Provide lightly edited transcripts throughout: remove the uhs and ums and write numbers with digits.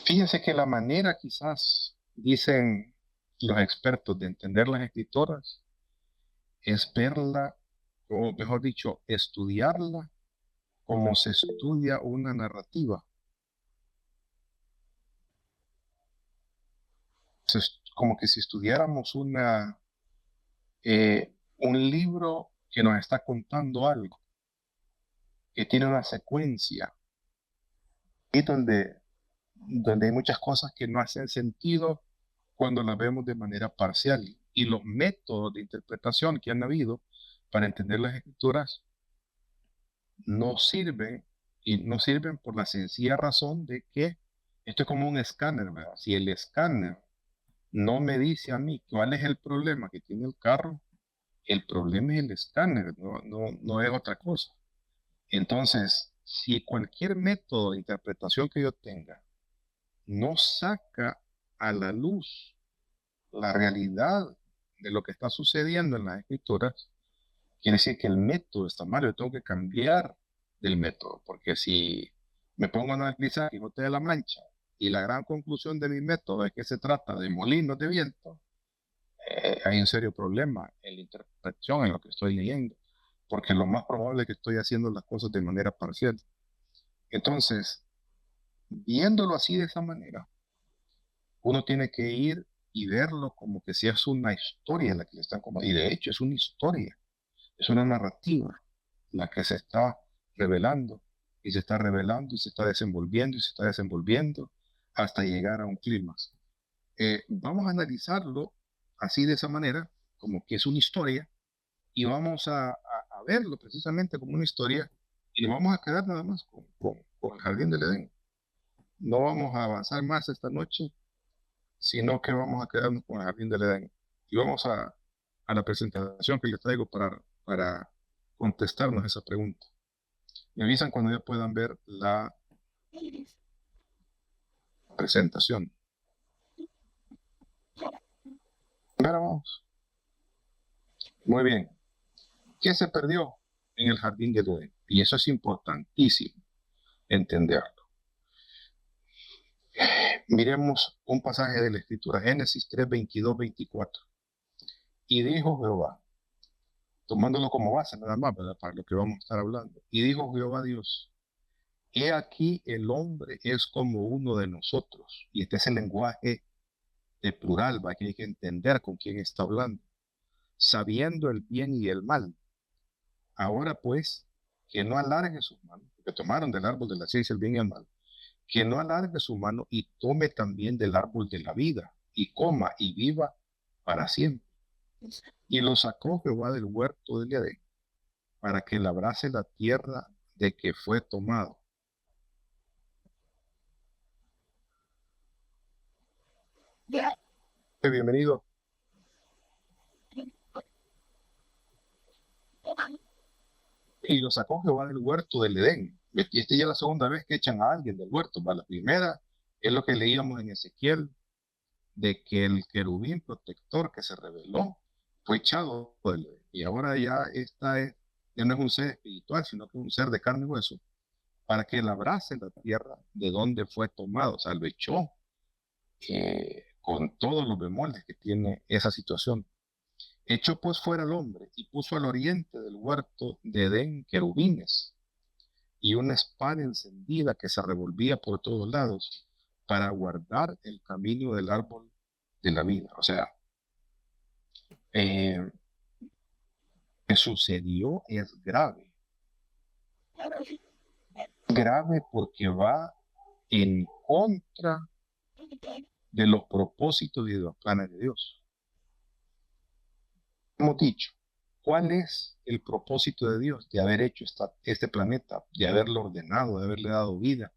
Fíjense que la manera quizás, dicen los expertos, de entender las escritoras es verla, o mejor dicho, estudiarla como se estudia una narrativa. Como que si estudiáramos un libro que nos está contando algo, que tiene una secuencia, y donde hay muchas cosas que no hacen sentido cuando las vemos de manera parcial. Y los métodos de interpretación que han habido para entender las escrituras no sirven, y no sirven por la sencilla razón de que esto es como un escáner, ¿verdad? Si el escáner no me dice a mí cuál es el problema que tiene el carro, el problema es el escáner, no es otra cosa. Entonces, si cualquier método de interpretación que yo tenga no saca a la luz la realidad de lo que está sucediendo en las escrituras, quiere decir que el método está mal. Yo tengo que cambiar del método, porque si me pongo a analizar Quijote de la Mancha y la gran conclusión de mi método es que se trata de molinos de viento, hay un serio problema en la interpretación, en lo que estoy leyendo, porque lo más probable es que estoy haciendo las cosas de manera parcial. Entonces, viéndolo así de esa manera, uno tiene que ir y verlo como que si es una historia la que le están contando. Y de hecho es una historia, es una narrativa la que se está revelando y se está revelando y se está desenvolviendo y se está desenvolviendo hasta llegar a un clímax. Vamos a analizarlo así de esa manera, como que es una historia, y vamos a verlo precisamente como una historia, y vamos a quedar nada más con el Jardín del Edén. No vamos a avanzar más esta noche, sino que vamos a quedarnos con el Jardín del Edén. Y vamos a la presentación que les traigo para contestarnos esa pregunta. Me avisan cuando ya puedan ver la presentación. Pero vamos. Muy bien. ¿Qué se perdió en el Jardín del Edén? Y eso es importantísimo entenderlo. Miremos un pasaje de la Escritura, Génesis 3, 22, 24. Y dijo Jehová, tomándolo como base nada más, ¿verdad? Para lo que vamos a estar hablando. Y dijo Jehová Dios, he aquí el hombre es como uno de nosotros. Y este es el lenguaje de plural, ¿va? Que hay que entender con quién está hablando. Sabiendo el bien y el mal. Ahora pues, que no alargue sus manos, porque tomaron del árbol de la ciencia el bien y el mal, que no alargue su mano y tome también del árbol de la vida, y coma y viva para siempre. Y lo sacó Jehová del huerto del Edén, para que labrase la tierra de que fue tomado. Bienvenido. Y lo sacó Jehová del huerto del Edén. Y esta ya es la segunda vez que echan a alguien del huerto. ¿Va? La primera es lo que leíamos en Ezequiel, de que el querubín protector que se reveló fue echado del Edén. Y ahora ya no es un ser espiritual, sino que es un ser de carne y hueso, para que labrase la tierra de donde fue tomado. O sea, lo echó con todos los bemoles que tiene esa situación. Echó pues fuera al hombre y puso al oriente del huerto de Edén querubines y una espada encendida que se revolvía por todos lados para guardar el camino del árbol de la vida. O sea, eh, que sucedió es grave. Grave porque va en contra de los propósitos y de los planes de Dios. Hemos dicho, ¿cuál es el propósito de Dios de haber hecho este planeta, de haberlo ordenado, de haberle dado vida,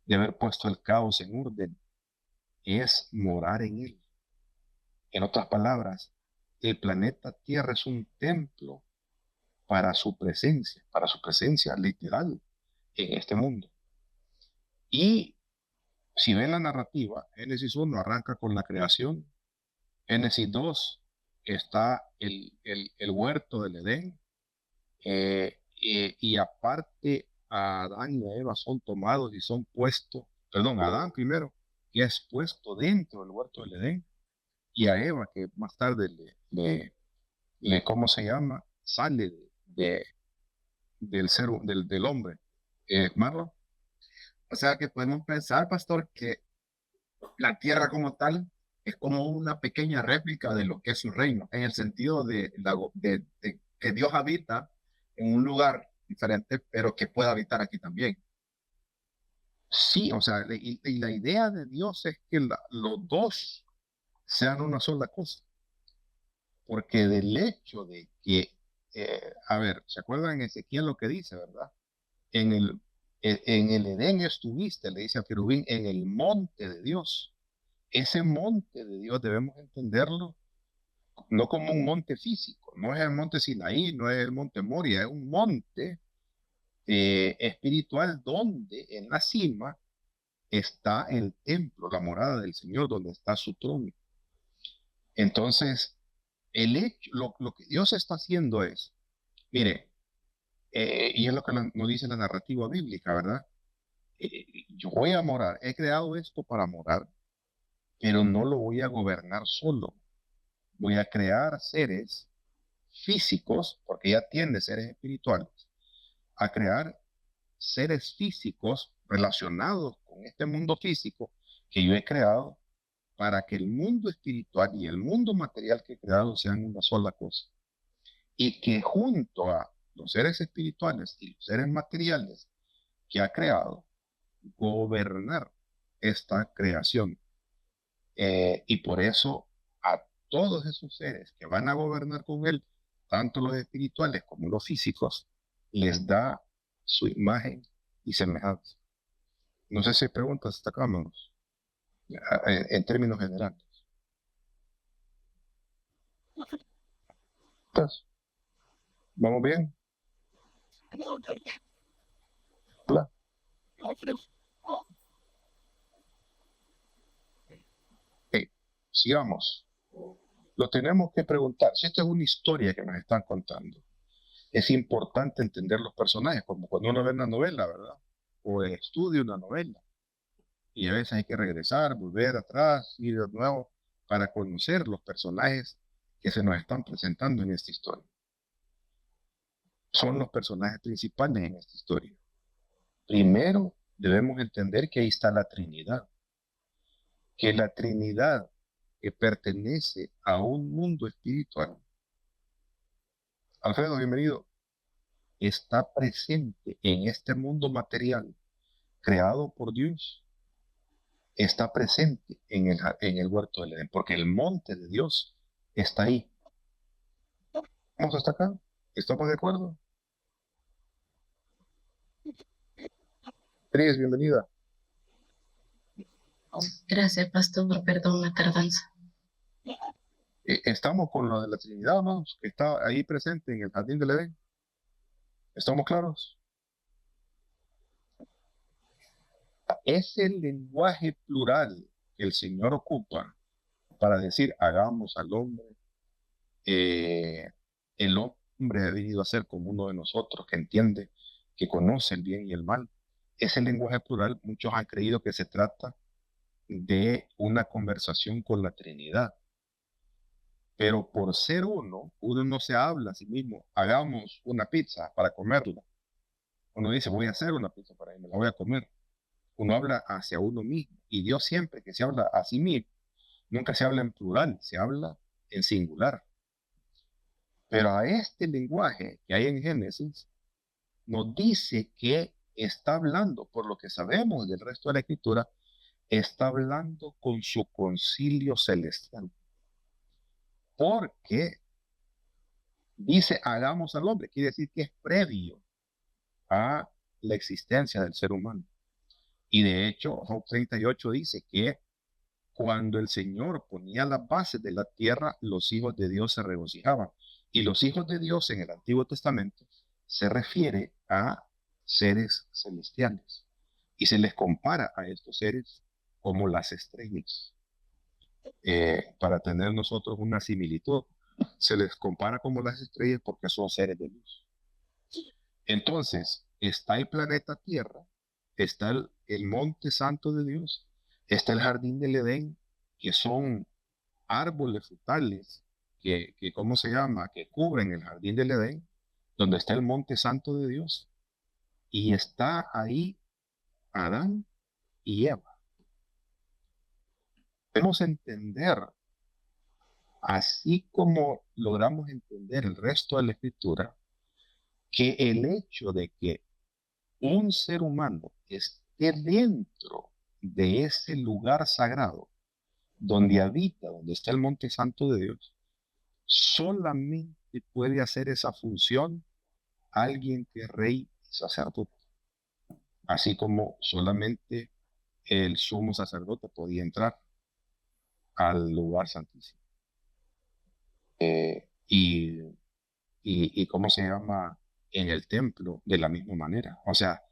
de haber puesto el caos en orden? Es morar en él. En otras palabras, el planeta Tierra es un templo para su presencia literal en este mundo. Y si ven la narrativa, Génesis 1 arranca con la creación, Génesis 2 está el huerto del Edén, y aparte a Adán y a Eva son tomados y son puestos, perdón, a Adán primero que es puesto dentro del huerto del Edén, y a Eva, que más tarde ¿cómo se llama? Sale del hombre. Marlon. O sea que podemos pensar, pastor, que la tierra como tal es como una pequeña réplica de lo que es su reino, en el sentido de que Dios habita en un lugar diferente, pero que pueda habitar aquí también. Sí, o sea, y la idea de Dios es que los dos sean una sola cosa, porque del hecho de que, a ver, ¿se acuerdan en Ezequiel lo que dice, verdad? En el, en el Edén estuviste, le dice a Querubín, en el monte de Dios. Ese monte de Dios debemos entenderlo no como un monte físico, no es el monte Sinaí, no es el monte Moria, es un monte espiritual donde en la cima está el templo, la morada del Señor, donde está su trono. Entonces, el hecho, lo que Dios está haciendo es, mire, y es lo que nos dice la narrativa bíblica, ¿verdad? Yo voy a morar, he creado esto para morar, pero no lo voy a gobernar solo. Voy a crear seres físicos, porque ya tiene seres espirituales, a crear seres físicos relacionados con este mundo físico que yo he creado para que el mundo espiritual y el mundo material que he creado sean una sola cosa. Y que junto a los seres espirituales y los seres materiales que ha creado, gobernar esta creación. Y por eso a todos esos seres que van a gobernar con él, tanto los espirituales como los físicos, les da su imagen y semejanza. No sé si hay preguntas hasta acá, hermanos, en términos generales. Entonces, ¿vamos bien? Hola. Ok, sigamos. Lo tenemos que preguntar. Si esta es una historia que nos están contando, es importante entender los personajes, como cuando uno ve una novela, ¿verdad? O estudia una novela. Y a veces hay que regresar, volver atrás, ir de nuevo para conocer los personajes que se nos están presentando en esta historia. Son los personajes principales en esta historia. Primero, debemos entender que ahí está la Trinidad, que la Trinidad que pertenece a un mundo espiritual. Alfredo, bienvenido. Está presente en este mundo material creado por Dios, está presente en el huerto del Edén, porque el monte de Dios está ahí. ¿Vamos hasta acá? ¿Estamos de acuerdo? Cris, bienvenida. Gracias, pastor, perdón la tardanza. Estamos con lo de la Trinidad, hermanos, que está ahí presente en el jardín del Edén. ¿Estamos claros? Es el lenguaje plural que el Señor ocupa para decir, hagamos al hombre. El hombre ha venido a ser como uno de nosotros, que entiende, que conoce el bien y el mal. Ese lenguaje plural, muchos han creído que se trata de una conversación con la Trinidad. Pero por ser uno no se habla a sí mismo, hagamos una pizza para comerla. Uno dice, voy a hacer una pizza para mí, me la voy a comer. Uno habla hacia uno mismo. Y Dios siempre que se habla a sí mismo, nunca se habla en plural, se habla en singular. Pero a este lenguaje que hay en Génesis, nos dice que está hablando, por lo que sabemos del resto de la escritura, está hablando con su concilio celestial. Porque dice, hagamos al hombre, quiere decir que es previo a la existencia del ser humano. Y de hecho, Job 38 dice que cuando el Señor ponía las bases de la tierra, los hijos de Dios se regocijaban. Y los hijos de Dios en el Antiguo Testamento se refiere a seres celestiales. Y se les compara a estos seres como las estrellas. Para tener nosotros una similitud, se les compara como las estrellas porque son seres de luz. Entonces, está el planeta Tierra, está el monte santo de Dios, Está el jardín del Edén, que son árboles frutales ¿cómo se llama? Que cubren el jardín del Edén, donde está el monte santo de Dios. Y está ahí Adán y Eva. Debemos entender, así como logramos entender el resto de la escritura, que el hecho de que un ser humano esté dentro de ese lugar sagrado, donde habita, donde está el monte santo de Dios, solamente puede hacer esa función alguien que es rey y sacerdote, así como solamente el sumo sacerdote podía entrar al lugar santísimo. Y cómo se llama en el templo de la misma manera. O sea,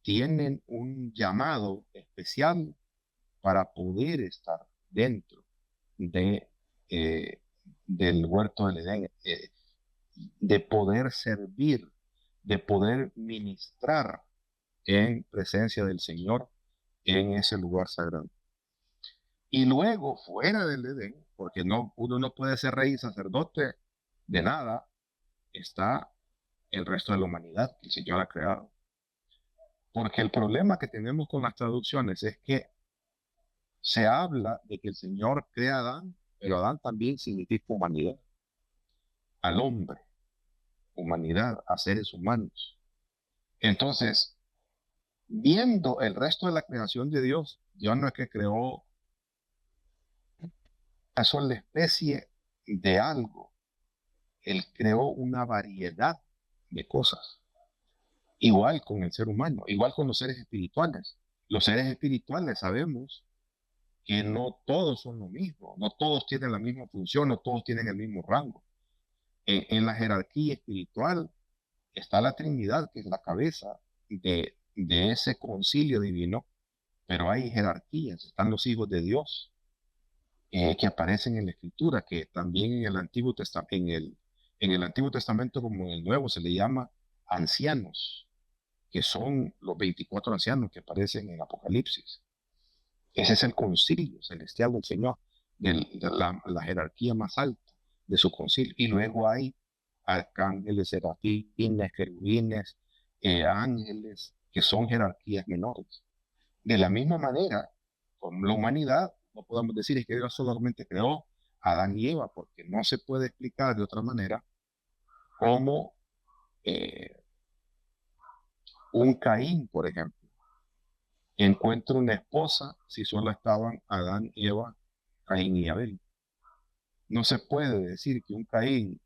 tienen un llamado especial para poder estar dentro de, eh, del huerto del Edén, de poder servir, de poder ministrar en presencia del Señor en ese lugar sagrado. Y luego, fuera del Edén, porque uno no puede ser rey y sacerdote de nada, está el resto de la humanidad que el Señor ha creado. Porque el problema que tenemos con las traducciones es que se habla de que el Señor crea a Adán, pero Adán también significa humanidad, al hombre, humanidad, a seres humanos. Entonces, viendo el resto de la creación de Dios, Dios no es que creó una sola especie de algo, Él creó una variedad de cosas. Igual con el ser humano, igual con los seres espirituales. Los seres espirituales sabemos que no todos son lo mismo, no todos tienen la misma función, no todos tienen el mismo rango. En la jerarquía espiritual está la Trinidad, que es la cabeza de ese concilio divino, pero hay jerarquías, están los hijos de Dios, que aparecen en la Escritura, que también en el Antiguo Testamento, en el Antiguo Testamento como en el Nuevo se le llama ancianos, que son los 24 ancianos que aparecen en Apocalipsis. Ese es el concilio celestial del Señor, de la jerarquía más alta de su concilio. Y luego hay arcángeles, serafines, querubines, ángeles, que son jerarquías menores. De la misma manera, con la humanidad, no podemos decir es que Dios solamente creó a Adán y Eva, porque no se puede explicar de otra manera cómo un Caín, por ejemplo, encuentra una esposa si solo estaban Adán, Eva, Caín y Abel. No se puede decir que un Caín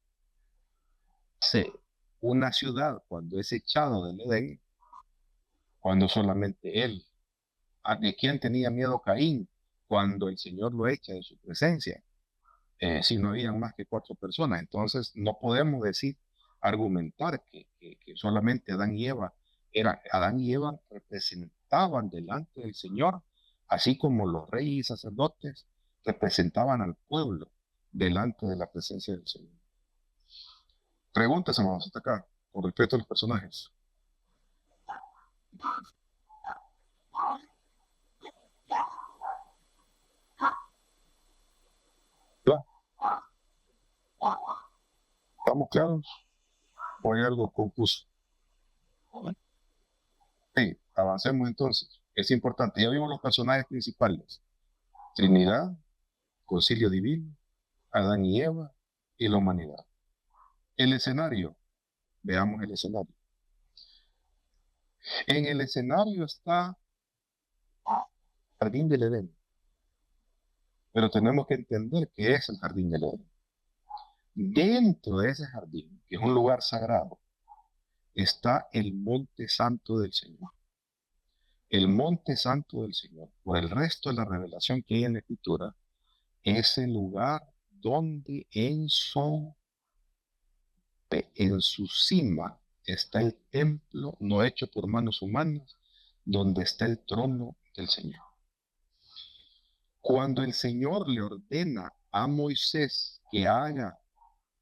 se una ciudad cuando es echado del Edén, cuando solamente él. ¿De quién tenía miedo Caín cuando el Señor lo echa de su presencia? Si no habían más que 4 personas. Entonces no podemos decir, argumentar que solamente Adán y Eva representaban delante del Señor, así como los reyes y sacerdotes representaban al pueblo delante de la presencia del Señor. Preguntas, hermanos, hasta acá, con respecto a los personajes. ¿Estamos claros? ¿O hay algo confuso? Sí, avancemos entonces. Es importante. Ya vimos los personajes principales. Trinidad, Concilio Divino, Adán y Eva y la humanidad. El escenario. Veamos el escenario. En el escenario está el Jardín del Edén. Pero tenemos que entender qué es el Jardín del Edén. Dentro de ese jardín, que es un lugar sagrado, está el Monte Santo del Señor. El Monte Santo del Señor, por el resto de la revelación que hay en la Escritura, es el lugar donde en su cima está el templo no hecho por manos humanas, donde está el trono del Señor. Cuando el Señor le ordena a Moisés que haga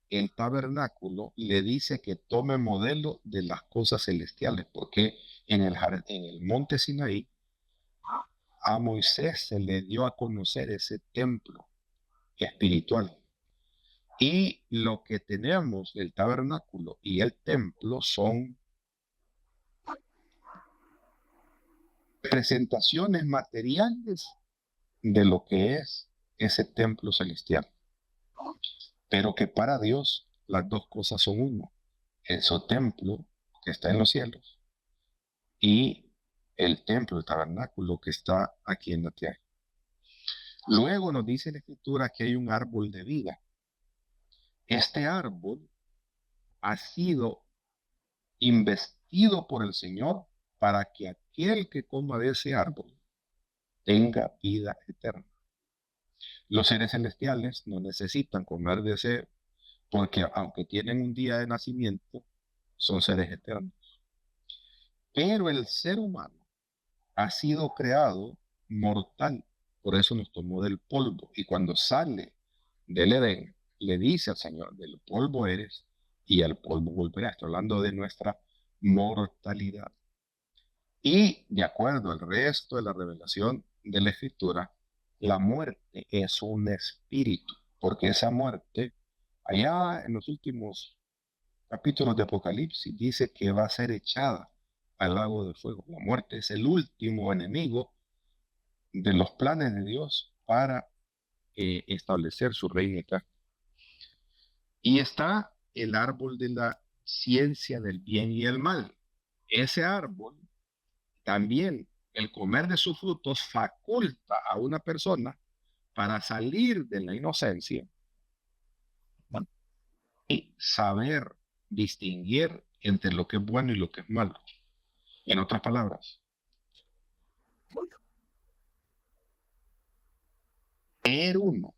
el tabernáculo, le dice que tome modelo de las cosas celestiales, porque en el monte Sinaí a Moisés se le dio a conocer ese templo espiritual. Y lo que tenemos, el tabernáculo y el templo, son presentaciones materiales de lo que es ese templo celestial. Pero que para Dios las dos cosas son uno. Ese templo que está en los cielos y el templo, el tabernáculo que está aquí en la tierra. Luego nos dice la Escritura que hay un árbol de vida. Este árbol ha sido investido por el Señor para que aquel que coma de ese árbol tenga vida eterna. Los seres celestiales no necesitan comer de ese, porque aunque tienen un día de nacimiento, son seres eternos. Pero el ser humano ha sido creado mortal, por eso nos tomó del polvo. Y cuando sale del Edén, le dice al Señor, del polvo eres y al polvo volverás. Estoy hablando de nuestra mortalidad. Y de acuerdo al resto de la revelación de la Escritura, la muerte es un espíritu, porque esa muerte, allá en los últimos capítulos de Apocalipsis, dice que va a ser echada al lago de fuego. La muerte es el último enemigo de los planes de Dios para establecer su reino eterno. Y está el árbol de la ciencia del bien y el mal. Ese árbol también, el comer de sus frutos faculta a una persona para salir de la inocencia y saber distinguir entre lo que es bueno y lo que es malo. En otras palabras, ser uno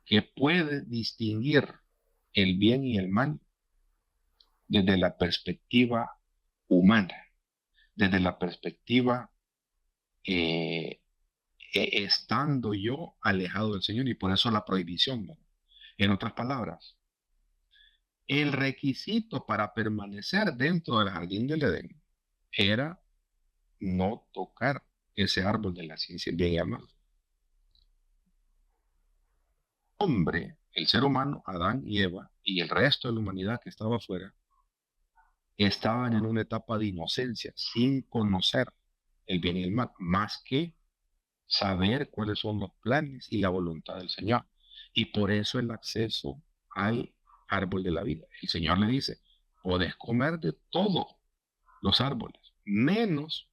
que puede distinguir el bien y el mal desde la perspectiva humana, desde la perspectiva estando yo alejado del Señor, y por eso la prohibición, ¿no? En otras palabras, el requisito para permanecer dentro del jardín del Edén era no tocar ese árbol de la ciencia del bien y el mal. Hombre, el ser humano, Adán y Eva, y el resto de la humanidad que estaba afuera, estaban en una etapa de inocencia, sin conocer el bien y el mal, más que saber cuáles son los planes y la voluntad del Señor. Y por eso el acceso al árbol de la vida. El Señor le dice, podés comer de todos los árboles, menos,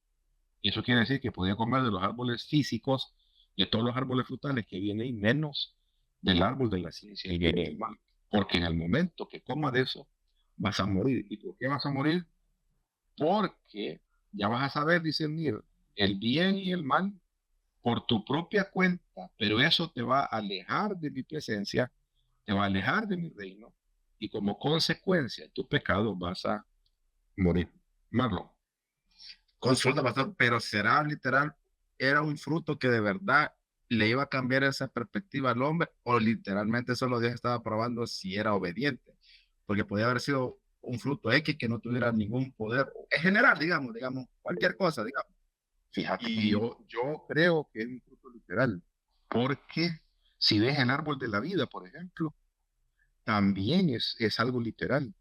y eso quiere decir que podía comer de los árboles físicos, de todos los árboles frutales que vienen ahí, menos del árbol de la ciencia y bien y el mal. Porque en el momento que comas de eso, vas a morir. ¿Y por qué vas a morir? Porque ya vas a saber discernir el bien y el mal por tu propia cuenta, pero eso te va a alejar de mi presencia, te va a alejar de mi reino, y como consecuencia de tu pecado vas a morir. Marlon. Consulta, pastor, pero será literal, era un fruto que de verdad le iba a cambiar esa perspectiva al hombre, o literalmente solo Dios estaba probando si era obediente, porque podía haber sido un fruto X que no tuviera ningún poder, en general, digamos, cualquier cosa, digamos. Fíjate, Y yo creo que es un fruto literal, porque si ves el árbol de la vida, por ejemplo, también es algo literal,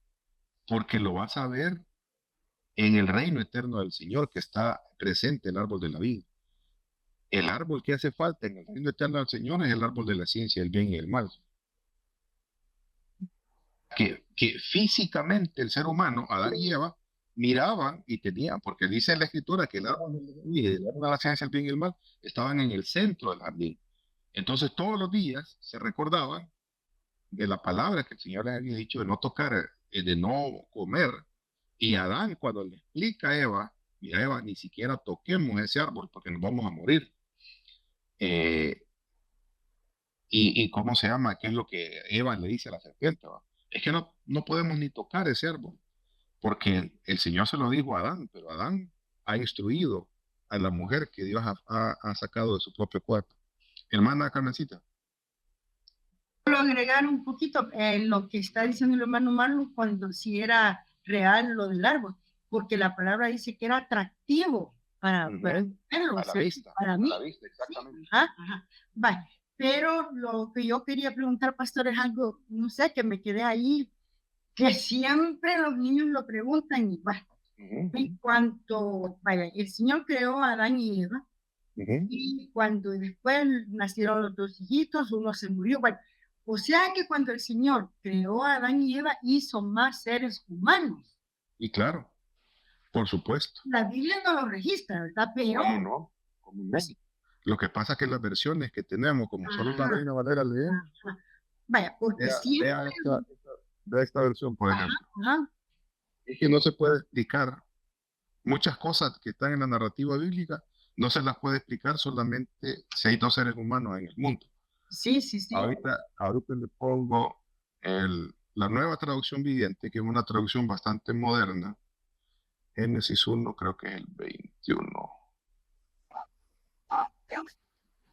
porque lo vas a ver en el reino eterno del Señor que está presente el árbol de la vida. El árbol que hace falta en el reino eterno del Señor es el árbol de la ciencia, el bien y el mal. Que físicamente el ser humano, Adán y Eva, miraban y tenían, porque dice en la Escritura que el árbol de la vida y el árbol de la ciencia, el bien y el mal, estaban en el centro del jardín. Entonces todos los días se recordaban de la palabra que el Señor les había dicho de no tocar, de no comer. Y Adán, cuando le explica a Eva, mira Eva, ni siquiera toquemos ese árbol porque nos vamos a morir. Y cómo se llama, qué es lo que Eva le dice a la serpiente, ¿va? Es que no podemos ni tocar ese árbol, porque el Señor se lo dijo a Adán, pero Adán ha instruido a la mujer que Dios ha sacado de su propio cuerpo. Hermana Carmencita. Solo agregar un poquito lo que está diciendo el hermano Marlon cuando si era real lo del árbol, porque la palabra dice que era atractivo para Ujú. verlo, A o la sea, vista, para a mí. la vista, Sí, exactamente. ajá, ajá. Vale, pero lo que yo quería preguntar, pastor, es algo, no sé, que me quedé ahí, que siempre los niños lo preguntan y bueno, Ujú, en cuanto, vaya, el Señor creó a Adán y Eva, ujú. y cuando después nacieron los dos hijitos, uno se murió, bueno, o sea que cuando el Señor creó a Adán y Eva, hizo más seres humanos. Y claro, por supuesto. La Biblia no lo registra, ¿verdad? Pero, ¿Cómo no? ¿Cómo no? Lo que pasa es que las versiones que tenemos, como solo la ajá, Reina Valera lee, ajá. Vaya, porque vea, siempre, vea esta versión, por ajá, ejemplo. ajá, Es que no se puede explicar muchas cosas que están en la narrativa bíblica, no se las puede explicar solamente si hay dos seres humanos en el mundo. sí, sí, sí, Ahorita le pongo la nueva traducción viviente, que es una traducción bastante moderna. Génesis 1, creo que es el 21.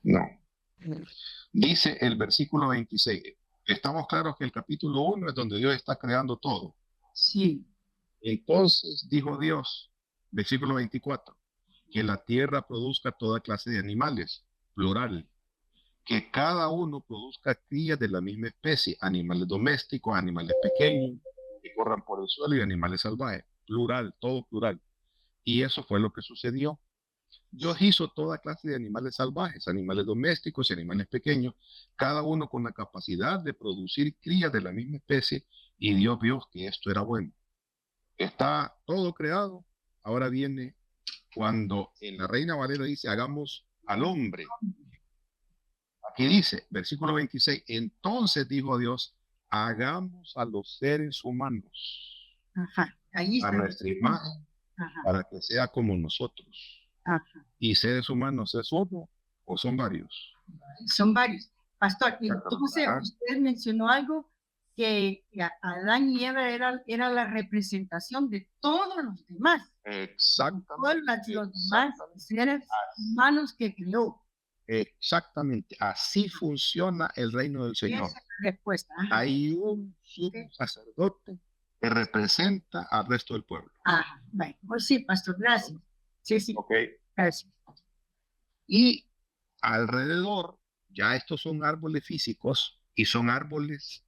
No. Dice el versículo 26. Estamos claros que el capítulo 1 es donde Dios está creando todo. sí, Entonces dijo Dios, versículo 24, que la tierra produzca toda clase de animales, plural, que cada uno produzca crías de la misma especie, animales domésticos, animales pequeños, que corran por el suelo y animales salvajes, plural, todo plural. Y eso fue lo que sucedió. Dios hizo toda clase de animales salvajes, animales domésticos y animales pequeños, cada uno con la capacidad de producir crías de la misma especie, y Dios vio que esto era bueno. Está todo creado. Ahora viene cuando en la Reina Valera dice, hagamos al hombre. Aquí dice, versículo 26, entonces dijo Dios, hagamos a los seres humanos ajá, ahí a está, nuestra imagen ajá, para que sea como nosotros. ajá, ¿Y seres humanos es uno o son varios? son varios. Pastor, Exactamente. entonces Ajá. usted mencionó algo que Adán y Eva era la representación de todos los demás, todos Exactamente. los demás seres humanos que creó. Exactamente. Así funciona el reino del Esa Señor. es la respuesta. Ajá, Hay un sumo sacerdote que representa al resto del pueblo. ajá, bueno, pues sí, pastor, gracias. Sí, sí, ¿Ok? gracias. Y alrededor, ya estos son árboles físicos y son árboles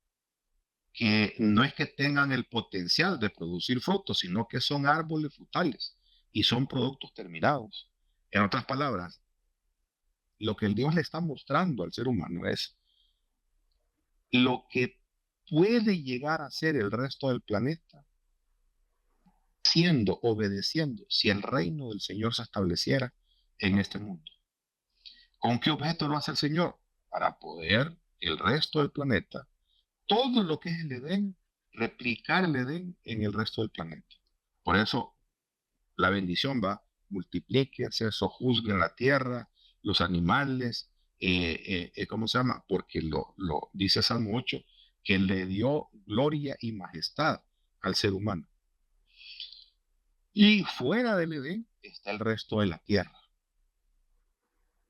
que no es que tengan el potencial de producir frutos, sino que son árboles frutales y son productos terminados. En otras palabras, lo que el Dios le está mostrando al ser humano es lo que puede llegar a ser el resto del planeta, siendo, obedeciendo, si el reino del Señor se estableciera en este mundo. ¿Con qué objeto lo hace el Señor? Para poder el resto del planeta, todo lo que es el Edén, replicar el Edén en el resto del planeta. Por eso la bendición va, multiplíquese, sojuzguen la tierra, los animales, ¿cómo se llama? Porque lo dice Salmo 8, que le dio gloria y majestad al ser humano. Y fuera del Edén está el resto de la tierra.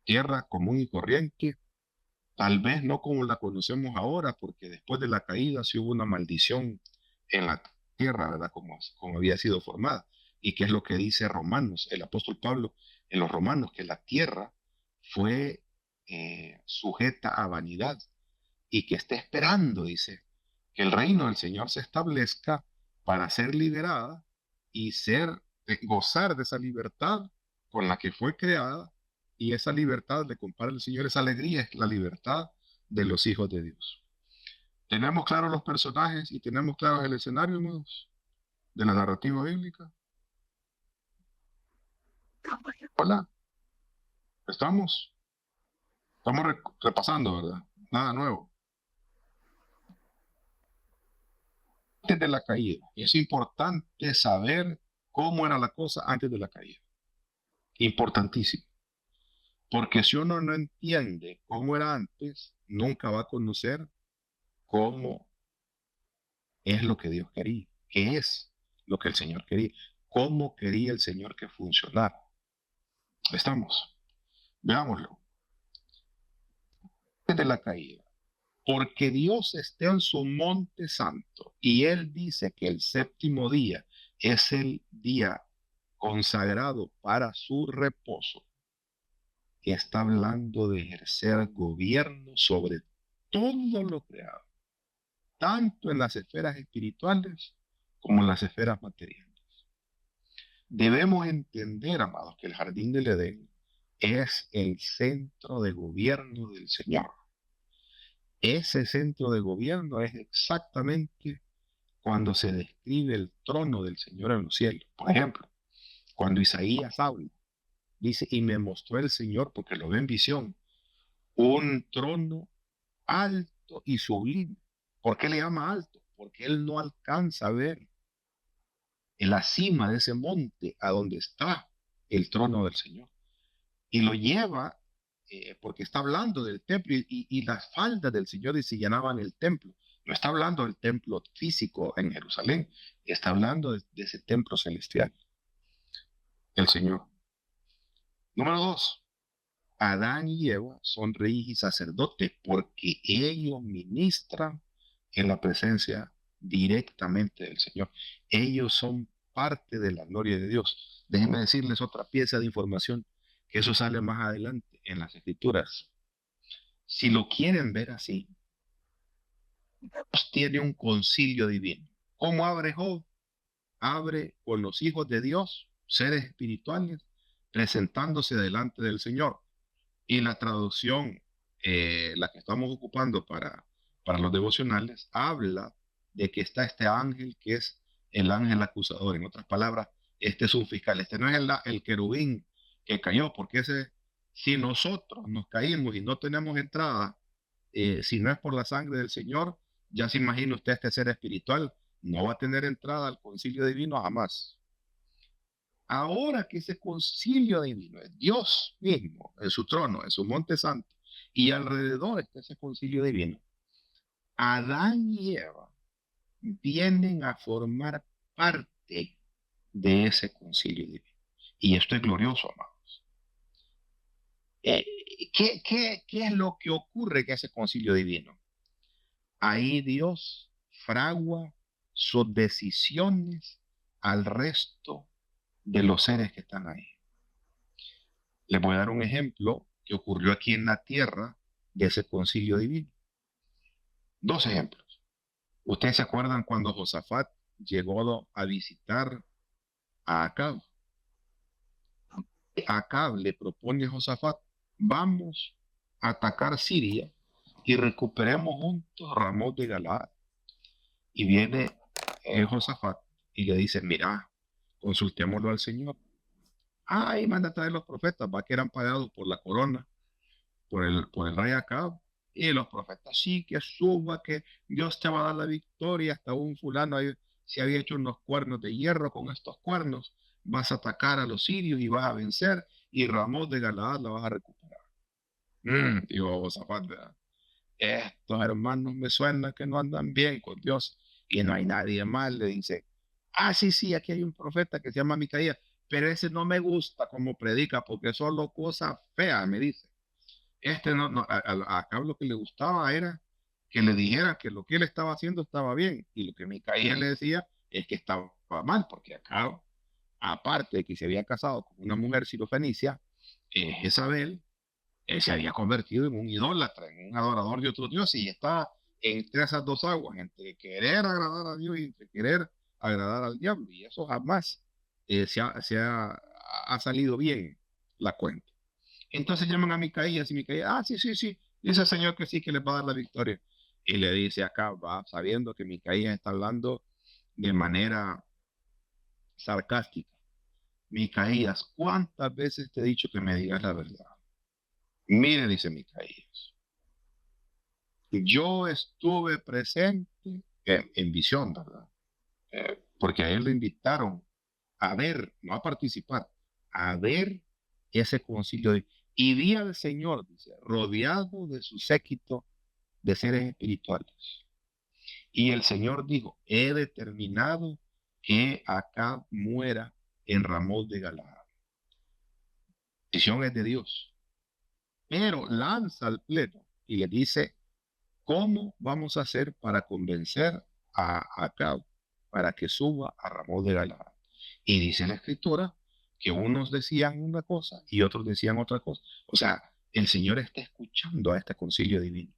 Tierra común y corriente, tal vez no como la conocemos ahora, porque después de la caída sí hubo una maldición en la tierra, ¿verdad? Como había sido formada. ¿Y qué es lo que dice Romanos, el apóstol Pablo en los Romanos? Que la tierra fue sujeta a vanidad y que está esperando, dice, que el reino del Señor se establezca para ser liberada y gozar de esa libertad con la que fue creada. Y esa libertad, le compara el Señor, esa alegría es la libertad de los hijos de Dios. ¿Tenemos claros los personajes y tenemos claros el escenario, hermanos, de la narrativa bíblica? Hola, ¿estamos? Estamos repasando, ¿verdad? Nada nuevo. Antes de la caída, es importante saber cómo era la cosa antes de la caída. Importantísimo. Porque si uno no entiende cómo era antes, nunca va a conocer cómo es lo que Dios quería, qué es lo que el Señor quería, cómo quería el Señor que funcionara. Estamos, veámoslo. Desde la caída, porque Dios está en su monte santo y Él dice que el séptimo día es el día consagrado para su reposo, que está hablando de ejercer gobierno sobre todo lo creado, tanto en las esferas espirituales como en las esferas materiales. Debemos entender, amados, que el jardín del Edén es el centro de gobierno del Señor. Ese centro de gobierno es exactamente cuando se describe el trono del Señor en los cielos. Por ejemplo, cuando Isaías habla, dice, y me mostró el Señor, porque lo ve en visión, un trono alto y sublime. ¿Por qué le llama alto? Porque él no alcanza a ver en la cima de ese monte a donde está el trono del Señor. Y lo lleva porque está hablando del templo y las faldas del Señor y se llenaban el templo. No está hablando del templo físico en Jerusalén, está hablando de ese templo celestial, el Señor. Número 2, Adán y Eva son reyes y sacerdotes porque ellos ministran en la presencia directamente del Señor. Ellos son parte de la gloria de Dios. Déjenme decirles otra pieza de información, que eso sale más adelante en las Escrituras. Si lo quieren ver así, Dios tiene un concilio divino. ¿Cómo abre Job? Abre con los hijos de Dios, seres espirituales, presentándose delante del Señor. Y la traducción, la que estamos ocupando para los devocionales, habla de que está este ángel que es el ángel acusador. En otras palabras, este es un fiscal. Este no es el querubín que cayó, porque si nosotros nos caímos y no tenemos entrada, si no es por la sangre del Señor, ya se imagina usted este ser espiritual, no va a tener entrada al concilio divino jamás. Ahora que ese concilio divino es Dios mismo en su trono, en su monte santo, y alrededor está ese concilio divino, Adán y Eva vienen a formar parte de ese concilio divino. Y esto es glorioso, amados. ¿Qué es lo que ocurre en ese concilio divino? Ahí Dios fragua sus decisiones al resto de los seres que están ahí. Les voy a dar un ejemplo que ocurrió aquí en la tierra de ese concilio divino. Dos ejemplos. ¿Ustedes se acuerdan cuando Josafat llegó a visitar a Acab? Acab le propone a Josafat, vamos a atacar Siria y recuperemos juntos Ramón de Galaad. Y viene Josafat y le dice, mira, consultémoslo al Señor. Y manda a traer los profetas, va, que eran pagados por la corona, por el rey Acab. Y los profetas, sí, que suba, que Dios te va a dar la victoria. Hasta un fulano ahí se había hecho unos cuernos de hierro. Con estos cuernos vas a atacar a los sirios y vas a vencer, y Ramón de Galaad la vas a recuperar. Digo, Josafat, ¿verdad? Estos hermanos me suena que no andan bien con Dios y no hay nadie más. Le dice, sí, aquí hay un profeta que se llama Micaías, pero ese no me gusta como predica porque solo cosas feas, me dice. Acá lo que le gustaba era que le dijera que lo que él estaba haciendo estaba bien, y lo que Micaías le decía es que estaba mal, porque acá, aparte de que se había casado con una mujer sirofenicia, Jezabel, él se había convertido en un idólatra, en un adorador de otro Dios, y está entre esas dos aguas, entre querer agradar a Dios y entre querer agradar al diablo, y eso jamás ha salido bien la cuenta. Entonces llaman a Micaías y Micaías, sí, dice el Señor que sí, que les va a dar la victoria. Y le dice acá, va sabiendo que Micaías está hablando de manera sarcástica. Micaías, ¿cuántas veces te he dicho que me digas la verdad? Mire, dice Micaías, yo estuve presente en visión, ¿verdad? Porque a él lo invitaron a ver, no a participar, a ver ese concilio. Y vi al Señor, dice, rodeado de su séquito de seres espirituales. Y el Señor dijo, he determinado que Acab muera en Ramón de Galaad. La decisión es de Dios. Pero lanza al pleno y le dice, ¿cómo vamos a hacer para convencer a Acab para que suba a Ramón de Galaad? Y dice la Escritura que unos decían una cosa y otros decían otra cosa. O sea, el Señor está escuchando a este concilio divino.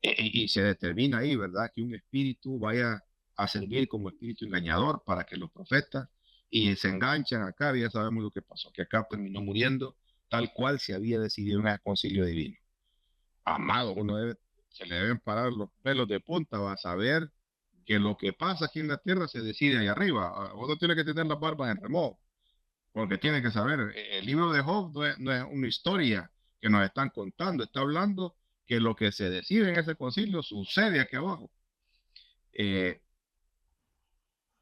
Y se determina ahí, ¿verdad? Que un espíritu vaya a servir como espíritu engañador para que los profetas y se enganchan acá, y ya sabemos lo que pasó, que acá terminó muriendo tal cual se había decidido en el concilio divino. Amado, se le deben parar los pelos de punta, va a saber que lo que pasa aquí en la tierra se decide ahí arriba. Uno tiene que tener las barbas en remojo, porque tiene que saber, el libro de Job no es una historia que nos están contando, está hablando que lo que se decide en ese concilio sucede aquí abajo.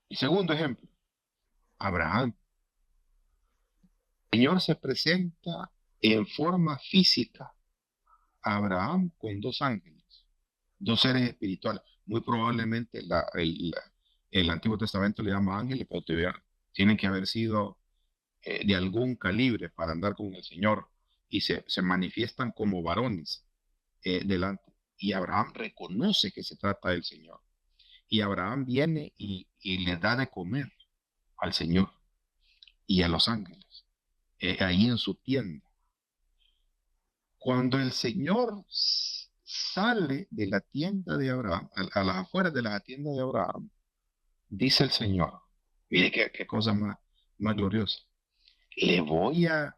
Y segundo ejemplo, Abraham. El Señor se presenta en forma física a Abraham con dos ángeles, dos seres espirituales. Muy probablemente el Antiguo Testamento le llama ángeles, pero tienen que haber sido de algún calibre para andar con el Señor y se manifiestan como varones delante. Y Abraham reconoce que se trata del Señor. Y Abraham viene y le da de comer al Señor y a los ángeles, ahí en su tienda. Cuando el Señor sale de la tienda de Abraham, a las afueras de la tienda de Abraham, dice el Señor, mire qué cosa más gloriosa, le voy a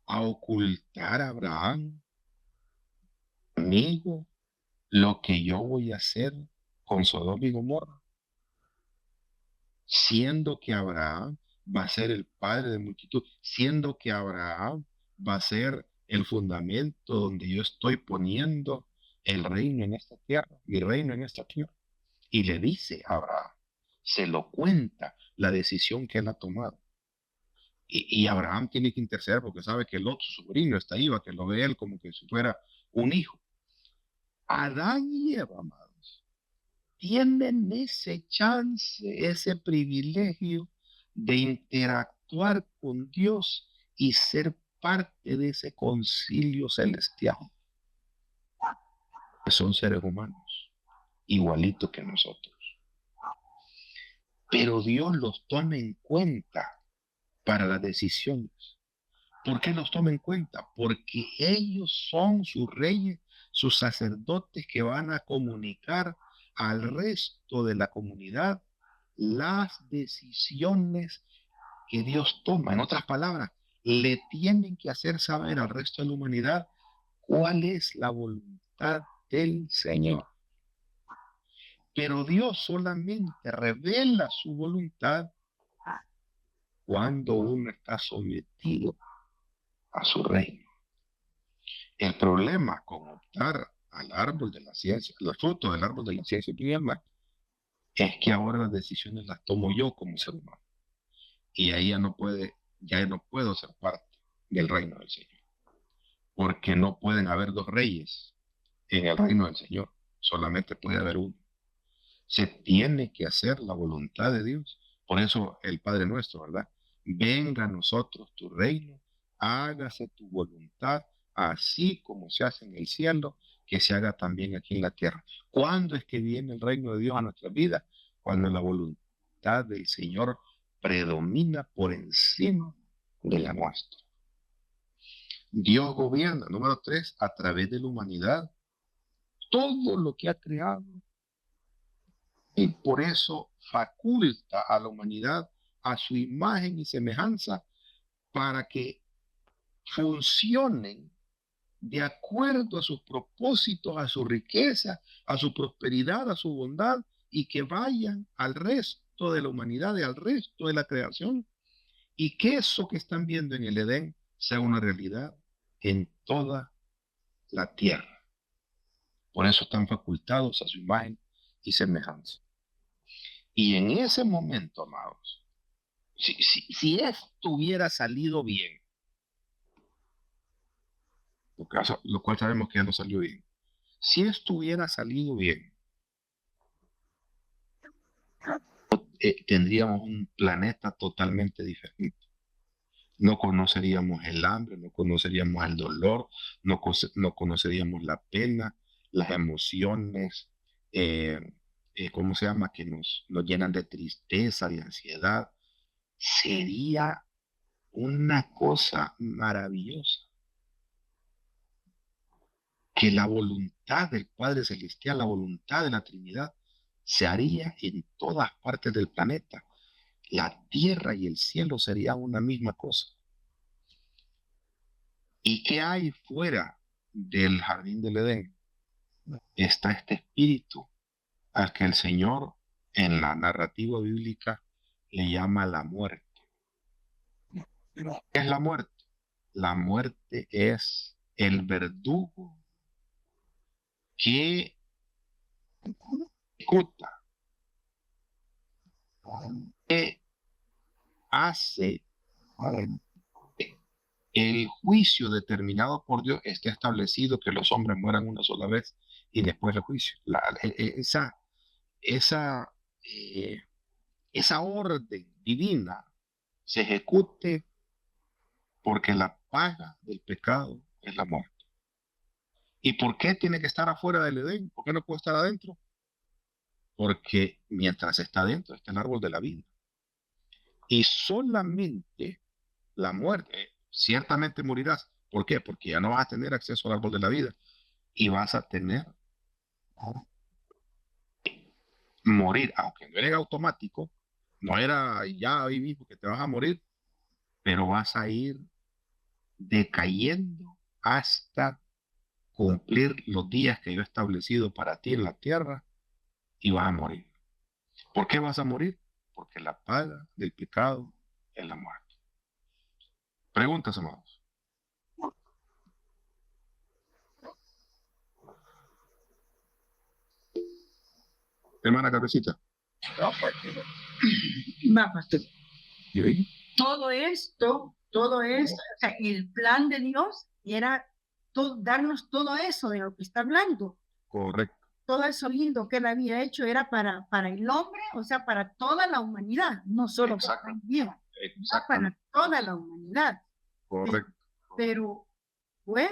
ocultar a Abraham, amigo, lo que yo voy a hacer con Sodoma y Gomorra, siendo que Abraham va a ser el padre de multitud, siendo que Abraham va a ser el fundamento donde yo estoy poniendo el reino en esta tierra, mi reino en esta tierra. Y le dice a Abraham, se lo cuenta la decisión que él ha tomado. Y Abraham tiene que interceder porque sabe que el otro sobrino está ahí, va, que lo ve él como que si fuera un hijo. Adán y Eva, amados, tienen ese chance, ese privilegio de interactuar con Dios y ser parte de ese concilio celestial. Que son seres humanos, igualitos que nosotros. Pero Dios los toma en cuenta para las decisiones. ¿Por qué los toma en cuenta? Porque ellos son sus reyes, sus sacerdotes que van a comunicar al resto de la comunidad las decisiones que Dios toma. En otras palabras, le tienen que hacer saber al resto de la humanidad cuál es la voluntad del Señor. Pero Dios solamente revela su voluntad cuando uno está sometido a su reino. El problema con optar al árbol de la ciencia, los frutos del árbol de la ciencia y el mal, es que ahora las decisiones las tomo yo como ser humano. Y ahí ya no puedo ser parte del reino del Señor. Porque no pueden haber dos reyes en el reino del Señor. Solamente puede haber uno. Se tiene que hacer la voluntad de Dios. Por eso el Padre nuestro, ¿verdad? Venga a nosotros tu reino, hágase tu voluntad, así como se hace en el cielo, que se haga también aquí en la tierra. ¿Cuándo es que viene el reino de Dios a nuestra vida? Cuando la voluntad del Señor predomina por encima de la nuestra. Dios gobierna, número 3, a través de la humanidad, todo lo que ha creado. Y por eso faculta a la humanidad a su imagen y semejanza para que funcionen de acuerdo a sus propósitos, a su riqueza, a su prosperidad, a su bondad, y que vayan al resto de la humanidad y al resto de la creación, y que eso que están viendo en el Edén sea una realidad en toda la tierra. Por eso están facultados a su imagen y semejanza. Y en ese momento, amados, si esto hubiera salido bien, lo cual sabemos que ya no salió bien, si esto hubiera salido bien, tendríamos un planeta totalmente diferente. No conoceríamos el hambre, no conoceríamos el dolor, no conoceríamos la pena, las emociones, ¿cómo se llama? Que nos llenan de tristeza, de ansiedad. sería una cosa maravillosa que la voluntad del Padre Celestial, la voluntad de la Trinidad, se haría en todas partes del planeta. La tierra y el cielo serían una misma cosa. ¿Y qué hay fuera del jardín del Edén? Está este espíritu al que el Señor en la narrativa bíblica le llama la muerte. ¿Qué es la muerte? La muerte es el verdugo que ejecuta, que hace el juicio determinado por Dios. Está establecido que los hombres mueran una sola vez y después el juicio. Esa, eh, esa orden divina se ejecute porque la paga del pecado es la muerte. ¿Y por qué tiene que estar afuera del Edén? ¿Por qué no puede estar adentro? Porque mientras está adentro está el árbol de la vida. Y solamente la muerte, ciertamente morirás. ¿Por qué? Porque ya no vas a tener acceso al árbol de la vida y vas a tener morir, aunque no era automático, no era ya ahí mismo que te vas a morir, pero vas a ir decayendo hasta cumplir los días que yo he establecido para ti en la tierra y vas a morir. ¿Por qué vas a morir? Porque la paga del pecado es la muerte. Preguntas, amados. Hermana Cabecita. Va, pastor. ¿Y ahí? Todo esto, o sea, el plan de Dios era darnos todo eso de lo que está hablando. Correcto. Todo eso lindo que él había hecho era para el hombre, o sea, para toda la humanidad, no solo para el Dios, para toda la humanidad. Correcto. Pero, pues,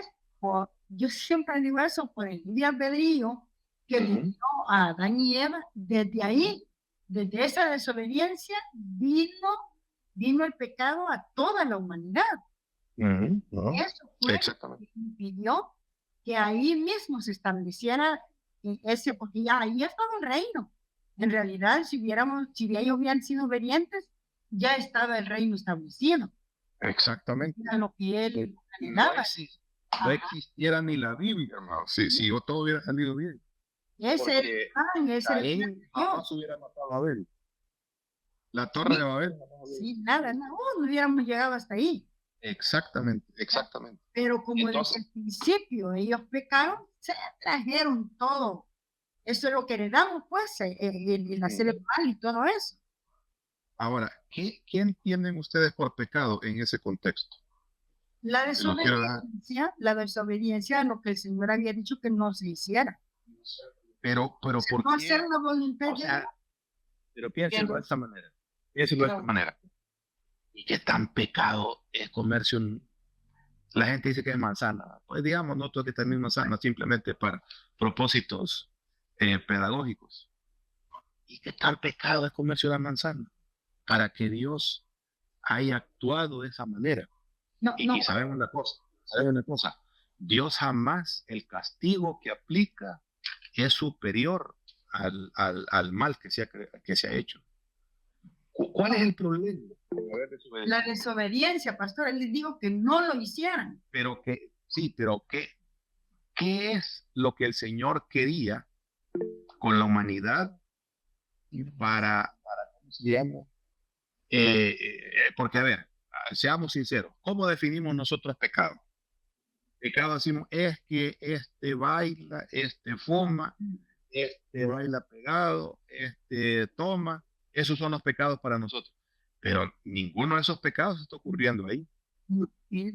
yo siempre digo eso por el libre albedrío que le dio a Adán y Eva. Desde ahí, desde esa desobediencia, vino el pecado a toda la humanidad. Eso fue Exactamente. lo que impidió que ahí mismo se estableciera ese, porque ya ahí estaba el reino. En realidad, si ellos hubieran sido obedientes, ya estaba el reino establecido. Exactamente. Era lo que él No, anhelaba. no existiera ni la Biblia, hermano. Si todo hubiera salido bien. Ese era el plan, ese era el plan de Caín jamás Dios. hubiera matado a Abel. La torre de Babel. Sí, nada, no hubiéramos llegado hasta ahí. Exactamente, exactamente. Pero como Entonces, desde el principio ellos pecaron, se trajeron todo. Eso es lo que heredamos, pues, el hacer el mal y todo eso. ahora, ¿qué entienden ustedes por pecado en ese contexto? La Lo quiero dar. desobediencia a lo que el Señor había dicho que no se hiciera. Pero ¿por No qué? hacer la voluntad O de sea, Dios. pero piénselo de esta manera. Piénselo de esta manera. ¿Y qué tan pecado es comerse la gente dice que es manzana? Pues digamos, no todo que también manzana, simplemente para propósitos pedagógicos. ¿Y qué tal pecado es comerse una manzana? Para que Dios haya actuado de esa manera. No, Y saben una cosa, Dios jamás, el castigo que aplica es superior al mal que se ha hecho. ¿Cuál es el problema? la desobediencia, pastor, él les dijo que no lo hicieran. Pero ¿qué es lo que el Señor quería con la humanidad ¿cómo se llama? Porque, a ver, seamos sinceros, ¿cómo definimos nosotros pecado? Pecado decimos, es que este baila, este fuma, este baila pegado, este toma. Esos son los pecados para nosotros. Pero ninguno de esos pecados está ocurriendo ahí.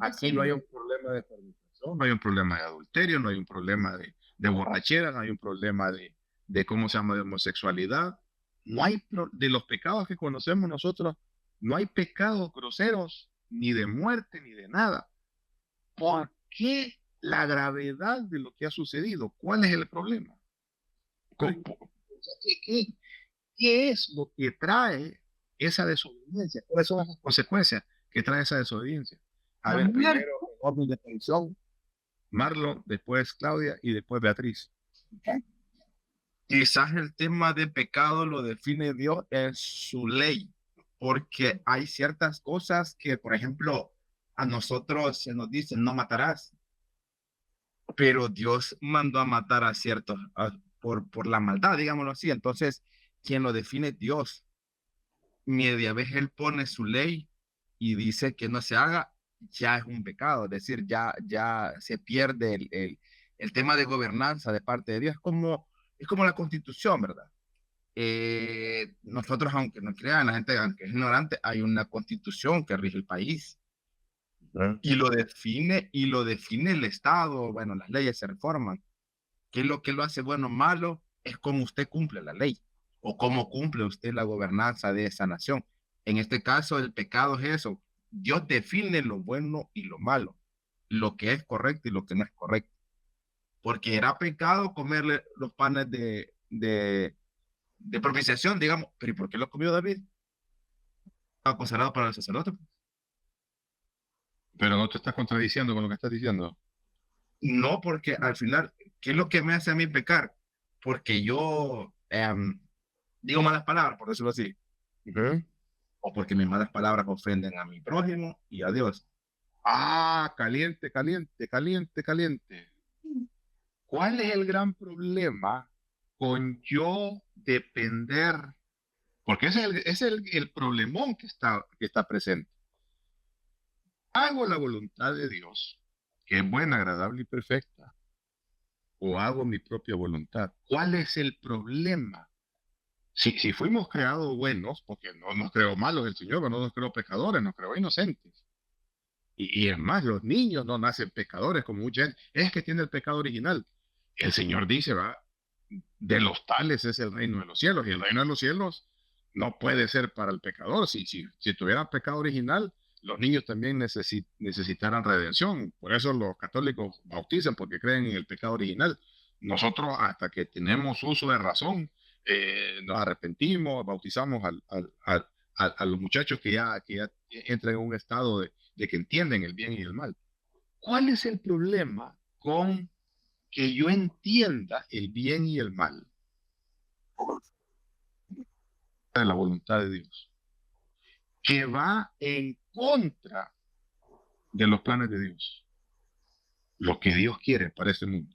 Aquí no hay un problema de fornicación, no hay un problema de adulterio, no hay un problema de borrachera, no hay un problema de cómo se llama, de homosexualidad. No hay de los pecados que conocemos nosotros, no hay pecados groseros, ni de muerte, ni de nada. ¿Por qué la gravedad de lo que ha sucedido? ¿Cuál es el problema? ¿Qué es lo que trae esa desobediencia. ¿Cuáles son las consecuencias que trae esa desobediencia? A La ver, muerte. primero, en orden de aparición, Marlon, después Claudia y después Beatriz. Quizás el tema de pecado lo define Dios en su ley, porque hay ciertas cosas que, por ejemplo, a nosotros se nos dice no matarás, pero Dios mandó a matar a ciertos por la maldad, digámoslo así. Entonces, quien lo define es Dios. Media vez Él pone su ley y dice que no se haga, ya es un pecado, es decir, ya se pierde el tema de gobernanza de parte de Dios. Es como la Constitución, ¿verdad? Nosotros, aunque no crean, la gente, aunque es ignorante, hay una Constitución que rige el país y lo define el Estado. Bueno, las leyes se reforman. ¿Qué es lo que lo hace bueno o malo? Es cómo usted cumple la ley o cómo cumple usted la gobernanza de esa nación. En este caso, el pecado es eso. Dios define lo bueno y lo malo, lo que es correcto y lo que no es correcto. Porque era pecado comerle los panes de propiciación, digamos. Pero ¿y por qué lo comió David? Estaba consagrado para el sacerdote. Pero no te estás contradiciendo con lo que estás diciendo. No, porque al final, ¿qué es lo que me hace a mí pecar? Porque yo digo malas palabras, por decirlo así. O porque mis malas palabras ofenden a mi prójimo y a Dios. Ah, caliente, caliente, caliente, caliente. ¿Cuál es el gran problema con yo depender? Porque ese es el problemón que está presente. ¿Hago la voluntad de Dios, que es buena, agradable y perfecta, o hago mi propia voluntad? ¿Cuál es el problema? Si fuimos creados buenos, porque no nos creó malos el Señor, no nos creó pecadores, nos creó inocentes. Y es más, los niños no nacen pecadores como mucha gente. Es que tiene el pecado original. El Señor dice, va, de los tales es el reino de los cielos. Y el reino de los cielos no puede ser para el pecador. Si tuviera pecado original, los niños también necesitaran redención. Por eso los católicos bautizan, porque creen en el pecado original. Nosotros, hasta que tenemos uso de razón, nos arrepentimos, bautizamos a los muchachos que ya entran en un estado de que entienden el bien y el mal. ¿Cuál es el problema con que yo entienda el bien y el mal de la voluntad de Dios, que va en contra de los planes de Dios, lo que Dios quiere para este mundo,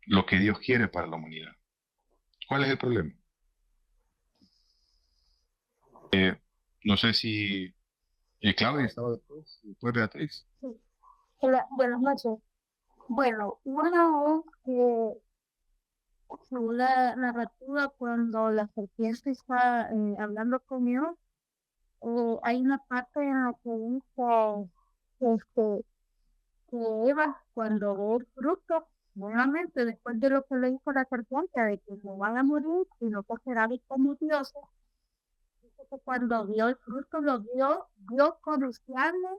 lo que Dios quiere para la humanidad? ¿Cuál es el problema? No sé si Claudia estaba después Beatriz. Sí. Buenas noches. Bueno, una vez que según la narrativa, cuando la serpiente está hablando con Dios, hay una parte en la que dice este, que Eva, cuando ve el fruto, nuevamente, después de lo que le dijo la serpiente, de que no van a morir, sino que serán como dioses, dice que cuando vio el fruto, lo vio codiciarle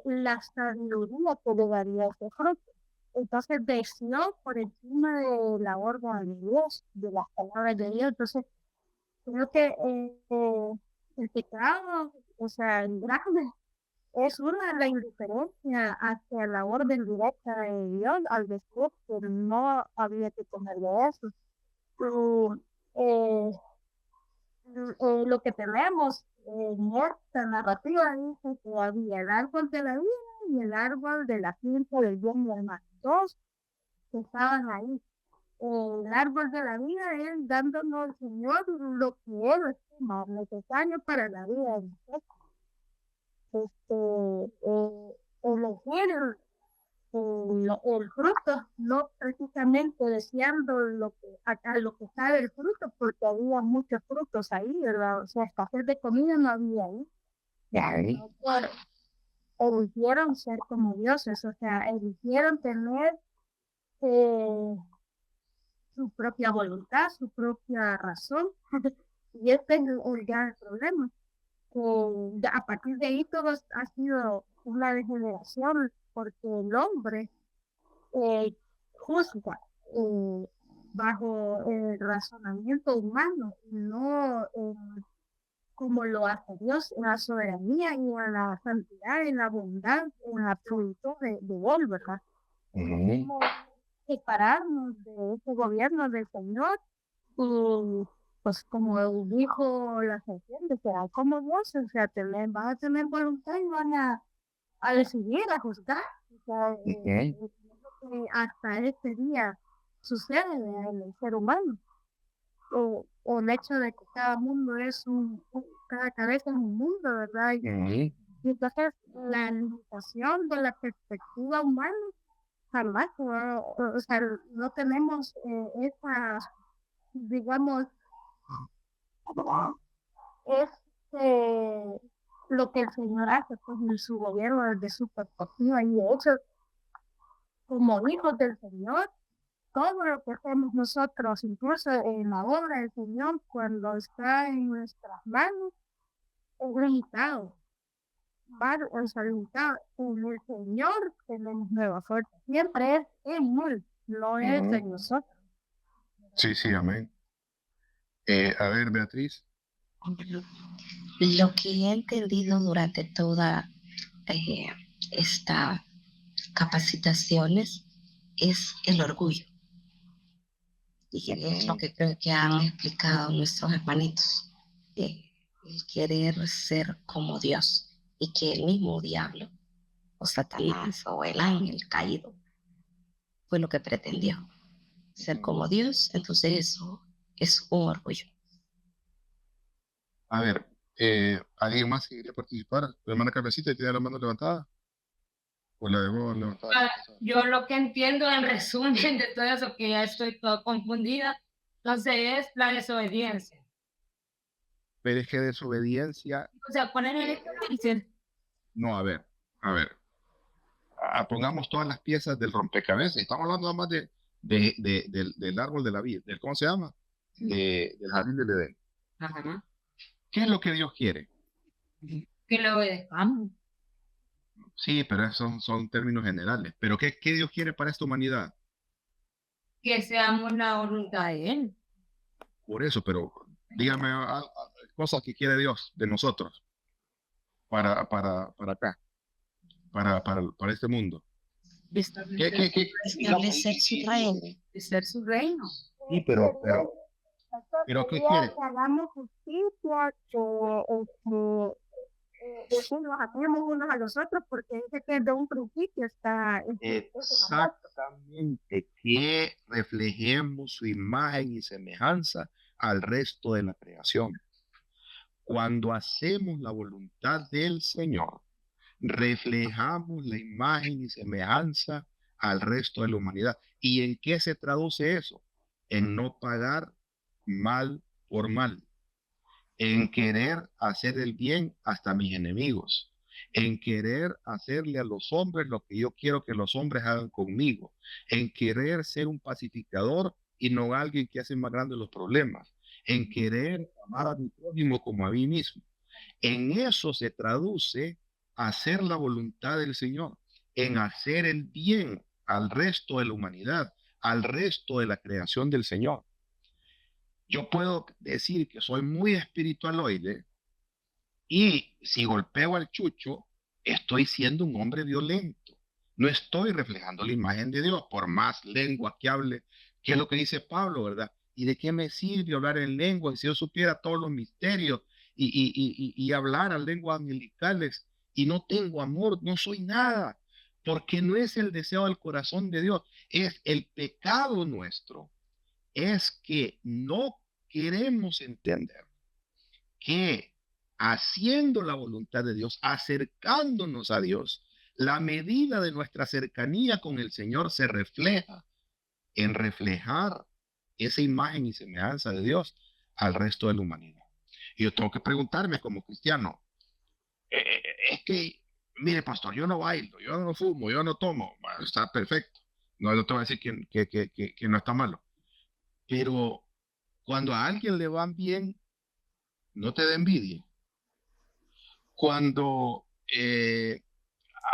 la sabiduría que le daría ese fruto. Entonces deseó por encima de la orden de Dios, de las palabras de Dios. Entonces creo que el pecado, o sea, el grande, es una de la indiferencia hacia la orden directa de Dios al decir que no había que comer de eso. Y, lo que tenemos en esta narrativa dice que había el árbol de la vida y el árbol de la ciencia del bien y del mal. Dos que estaban ahí. El árbol de la vida es dándonos al Señor lo que Él estima necesario para la vida de nosotros. Elegir el fruto, no precisamente deseando a lo que sabe el fruto, porque había muchos frutos ahí, ¿verdad? O sea, escasez de comida no había ahí. Eligieron ser como dioses, o sea, eligieron tener su propia voluntad, su propia razón. Y este es el gran problema. A partir de ahí todo ha sido una degeneración, porque el hombre juzga bajo el razonamiento humano, no como lo hace Dios en la soberanía y en la santidad, en la bondad, en la plenitud de Él, ¿verdad? Ujú. Separarnos de ese gobierno del Señor y pues como dijo la serpiente, será como Dios, o sea, van a tener voluntad y van a decidir, a juzgar. O sea, Ujú. hasta este día sucede en el ser humano. O el hecho de que cada mundo cada cabeza es un mundo, ¿verdad? Ujú. Y entonces la limitación de la perspectiva humana jamás, o sea, no tenemos esa, digamos, es lo que el Señor hace pues, en su gobierno desde su perspectiva. Y de hecho, como hijos del Señor, todo lo que hacemos nosotros, incluso en la obra del Señor, cuando está en nuestras manos, es limitado. O sea, limitado. En el Señor tenemos nueva fuerza. Siempre es en Él, no es Ujú. en nosotros. Sí, sí, amén. A ver, Beatriz. Lo que he entendido durante toda eh, esta capacitaciones es el orgullo. Y es lo que creo que han explicado nuestros hermanitos. El querer ser como Dios y que el mismo diablo o Satanás o el ángel caído fue lo que pretendió. Ser como Dios, entonces eso es un orgullo. A ver, ¿alguien más que quería participar? ¿Tu hermana Carmesita tiene la mano levantada? ¿O la debo levantada? Yo lo que entiendo en resumen de todo eso, que ya estoy todo confundida, entonces es la desobediencia. Pero es que desobediencia, O sea, poner en esto y decir, no, a ver, pongamos todas las piezas del rompecabezas. Estamos hablando nada más del árbol de la vida, del, ¿cómo se llama? Del jardín del Edén. ajá, ¿Qué es lo que Dios quiere? que lo obedezcamos, Sí, pero esos son términos generales. Pero ¿qué Dios quiere para esta humanidad? que seamos la voluntad de Él. Por eso, pero dígame cosas que quiere Dios de nosotros para acá, para este mundo. Establecer su reino. De ser su reino. Sí, pero ¿qué quiere? Que hagamos justicia, que nos atemos unos a los otros, porque dice que desde un principio está. Exactamente, que reflejemos su imagen y semejanza al resto de la creación. Cuando hacemos la voluntad del Señor, reflejamos la imagen y semejanza al resto de la humanidad. ¿Y en qué se traduce eso? En no pagar mal por mal, en querer hacer el bien hasta mis enemigos, en querer hacerle a los hombres lo que yo quiero que los hombres hagan conmigo, en querer ser un pacificador y no alguien que hace más grandes los problemas, en querer amar a mi prójimo como a mí mismo. En eso se traduce hacer la voluntad del Señor, en hacer el bien al resto de la humanidad, al resto de la creación del Señor. Yo puedo decir que soy muy espiritualoide y si golpeo al chucho, estoy siendo un hombre violento. No estoy reflejando la imagen de Dios, por más lengua que hable, que es lo que dice Pablo, ¿verdad? ¿Y de qué me sirve hablar en lengua si yo supiera todos los misterios y hablar a lenguas angelicales y no tengo amor? No soy nada, porque no es el deseo del corazón de Dios, es el pecado nuestro, es que no queremos entender que haciendo la voluntad de Dios, acercándonos a Dios, la medida de nuestra cercanía con el Señor se refleja en reflejar esa imagen y semejanza de Dios al resto de la humanidad. Y yo tengo que preguntarme como cristiano, es que, mire pastor, yo no bailo, yo no fumo, yo no tomo, bueno, está perfecto, no te voy a decir que no está malo, pero cuando a alguien le van bien, no te da envidia. Cuando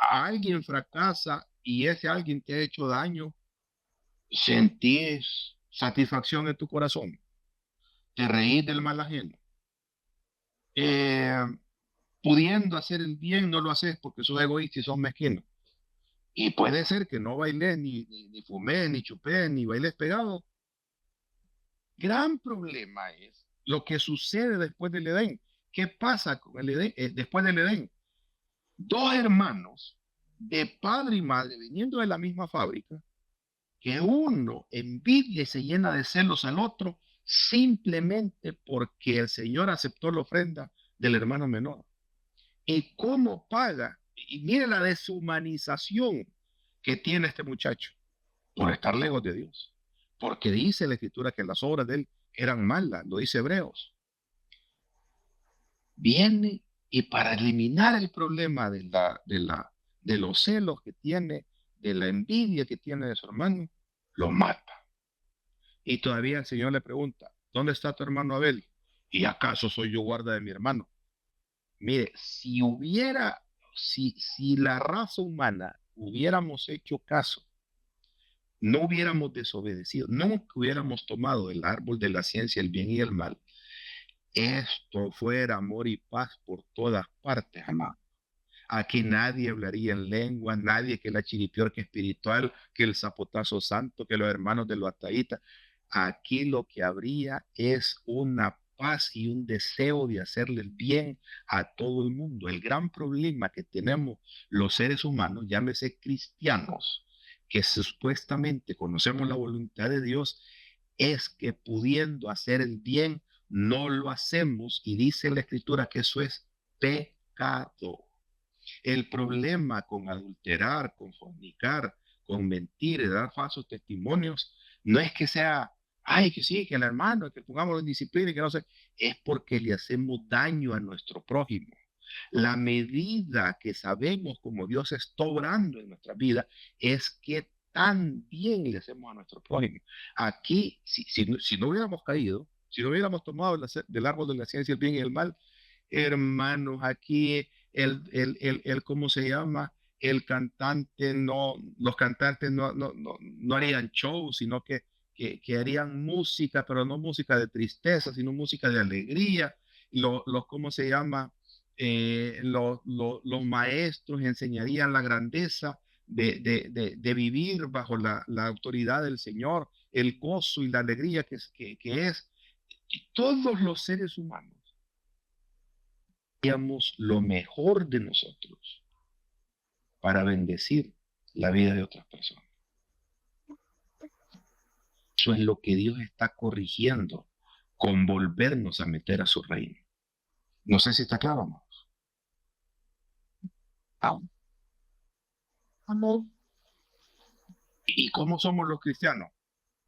alguien fracasa y ese alguien te ha hecho daño, sentís satisfacción en tu corazón, te reís del mal ajeno. Eh, pudiendo hacer el bien, no lo haces porque sos egoísta y sos mezquino. Y puede ser que no bailes, ni fumé, ni chupé, ni bailes pegado. Gran problema es lo que sucede después del Edén. ¿Qué pasa con el Edén, después del Edén? Dos hermanos de padre y madre viniendo de la misma fábrica, que uno envidia y se llena de celos al otro simplemente porque el Señor aceptó la ofrenda del hermano menor. ¿Y cómo paga? Y mire la deshumanización que tiene este muchacho por estar lejos de Dios. Porque dice la Escritura que las obras de él eran malas, lo dice Hebreos. Viene y para eliminar el problema de los celos que tiene, de la envidia que tiene de su hermano, lo mata. Y todavía el Señor le pregunta, ¿dónde está tu hermano Abel? ¿Y acaso soy yo guarda de mi hermano? Mire, si la raza humana hubiéramos hecho caso, no hubiéramos desobedecido, nunca hubiéramos tomado el árbol de la ciencia, el bien y el mal, esto fuera amor y paz por todas partes, amado. Aquí nadie hablaría en lengua, nadie que la chiripior que espiritual, que el zapotazo santo, que los hermanos de los ataítas. Aquí lo que habría es una paz y un deseo de hacerle el bien a todo el mundo. El gran problema que tenemos los seres humanos, llámese cristianos, que supuestamente conocemos la voluntad de Dios, es que pudiendo hacer el bien, no lo hacemos y dice la Escritura que eso es pecado. El problema con adulterar, con fornicar, con mentir y dar falsos testimonios, no es que sea, ay, que sí, que el hermano, que pongámoslo en disciplina y que no sé, es porque le hacemos daño a nuestro prójimo. La medida que sabemos como Dios está obrando en nuestra vida es que tan bien le hacemos a nuestro prójimo. Aquí, si no hubiéramos caído, si no hubiéramos tomado del árbol de la ciencia, el bien y el mal, hermanos, aquí ¿cómo se llama? El cantante no, los cantantes no harían show, sino que harían música, pero no música de tristeza, sino música de alegría. ¿Cómo se llama? Los maestros enseñarían la grandeza de vivir bajo la autoridad del Señor, el gozo y la alegría que es. Y todos los seres humanos hacíamos lo mejor de nosotros para bendecir la vida de otras personas. Eso es lo que Dios está corrigiendo con volvernos a meter a su reino. No sé si está claro, amados. Amén. ¿Y cómo somos los cristianos?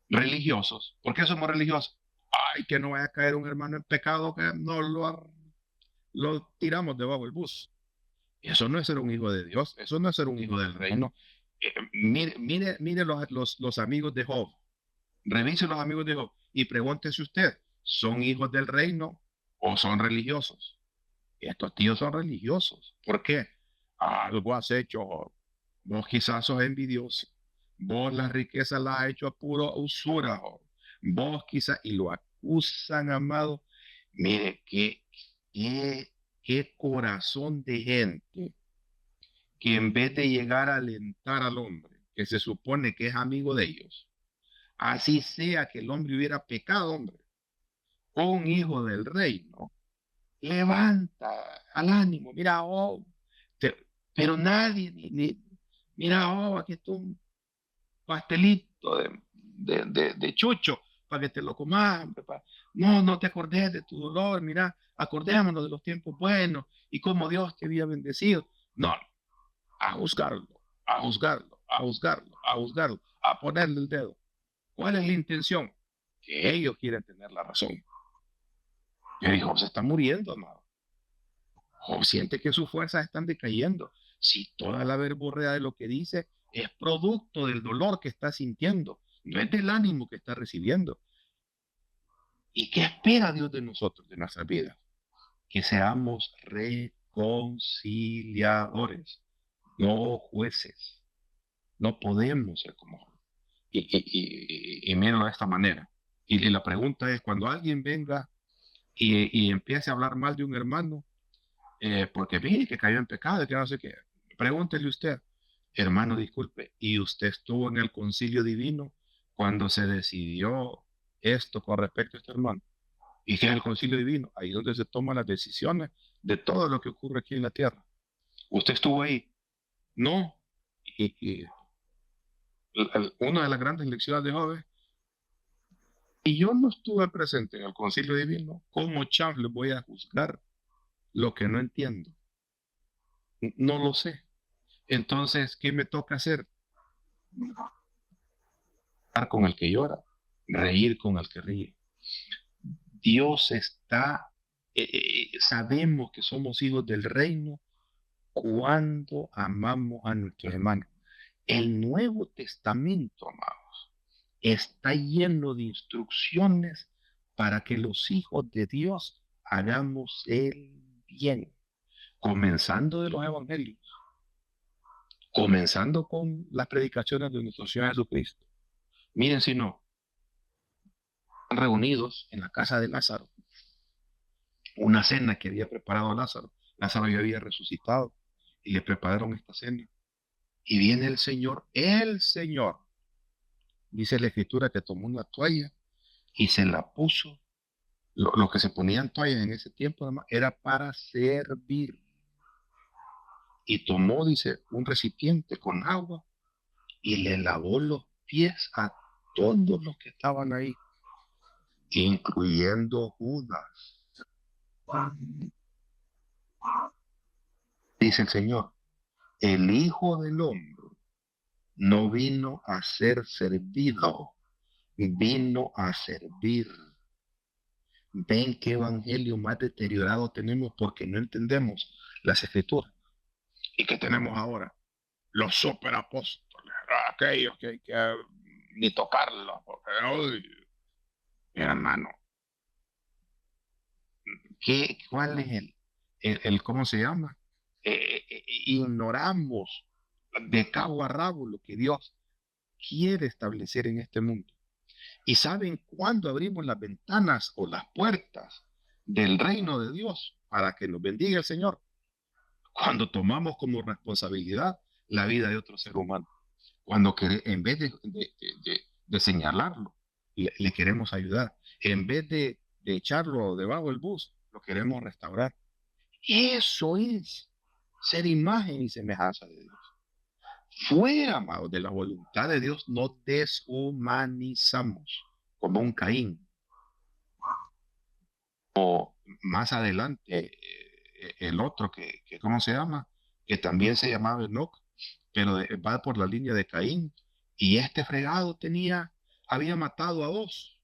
Religiosos. ¿Por qué somos religiosos? Ay, que no vaya a caer un hermano en pecado que no lo tiramos debajo del bus. Eso no es ser un hijo de Dios, eso no es ser un hijo del reino. Mire los amigos de Job, revise los amigos de Job y pregúntese usted, ¿son hijos del reino o son religiosos? Estos tíos son religiosos. ¿Por qué? Algo has hecho, Job. Vos quizás sos envidioso. Vos las riquezas las has hecho a puro usura, Job. Vos quizás, y lo acusan, amado. Mire, qué corazón de gente que en vez de llegar a alentar al hombre, que se supone que es amigo de ellos, así sea que el hombre hubiera pecado, hombre, un hijo del reino, levanta al ánimo, mira, oh, pero nadie, mira, oh, aquí está un pastelito de chucho para que te lo comas, hombre, no te acordes de tu dolor, mira, acordémonos de los tiempos buenos y cómo Dios te había bendecido. No, a juzgarlo, a juzgarlo, a juzgarlo, a juzgarlo, a ponerle el dedo. ¿Cuál es la intención? Que ellos quieren tener la razón. Yo digo, se está muriendo, amado. O siente que sus fuerzas están decayendo. Si toda la verborrea de lo que dice es producto del dolor que está sintiendo, no es del ánimo que está recibiendo. ¿Y qué espera Dios de nosotros, de nuestra vida? Que seamos reconciliadores, no jueces. No podemos ser como jueces. Y mírenlo de esta manera. Y la pregunta es, cuando alguien venga y empiece a hablar mal de un hermano, porque mire que cayó en pecado, que no sé qué. Pregúntele usted, hermano, disculpe, ¿y usted estuvo en el concilio divino cuando se decidió esto con respecto a este hermano? ¿Y qué es el concilio divino? Ahí donde se toman las decisiones de todo lo que ocurre aquí en la tierra. ¿Usted estuvo ahí? No. Y una de las grandes lecciones de Job es, y yo no estuve presente en el concilio divino, ¿cómo chavos les voy a juzgar lo que no entiendo? No lo sé. Entonces, ¿qué me toca hacer? Llorar con el que llora, reír con el que ríe. Dios está, sabemos que somos hijos del reino cuando amamos a nuestros hermanos. El Nuevo Testamento, amados, está lleno de instrucciones para que los hijos de Dios hagamos el bien, comenzando de los evangelios, comenzando con las predicaciones de nuestro Señor Jesucristo. Miren si no, reunidos en la casa de Lázaro, una cena que había preparado Lázaro. Lázaro ya había resucitado y le prepararon esta cena. Y viene el Señor, dice la Escritura que tomó una toalla y se la puso. Lo que se ponían toallas en ese tiempo además era para servir. Y tomó, dice, un recipiente con agua y le lavó los pies a todos los que estaban ahí, incluyendo Judas. Dice el Señor, el Hijo del Hombre no vino a ser servido, vino a servir. Ven qué evangelio más deteriorado tenemos porque no entendemos las Escrituras. ¿Y qué tenemos ahora? Los superapóstoles, aquellos que hay que ni tocarlos, porque uy, mi hermano, ¿cuál es el cómo se llama? Ignoramos de cabo a rabo lo que Dios quiere establecer en este mundo. ¿Y saben cuándo abrimos las ventanas o las puertas del reino de Dios para que nos bendiga el Señor? Cuando tomamos como responsabilidad la vida de otro ser humano. Cuando en vez de señalarlo, le queremos ayudar. En vez de echarlo debajo del bus, lo queremos restaurar. Eso es ser imagen y semejanza de Dios. Fuera, amados, de la voluntad de Dios, no deshumanizamos como un Caín. O más adelante, el otro ¿cómo se llama? Que también se llamaba Enoc, pero va por la línea de Caín. Y este fregado había matado a 2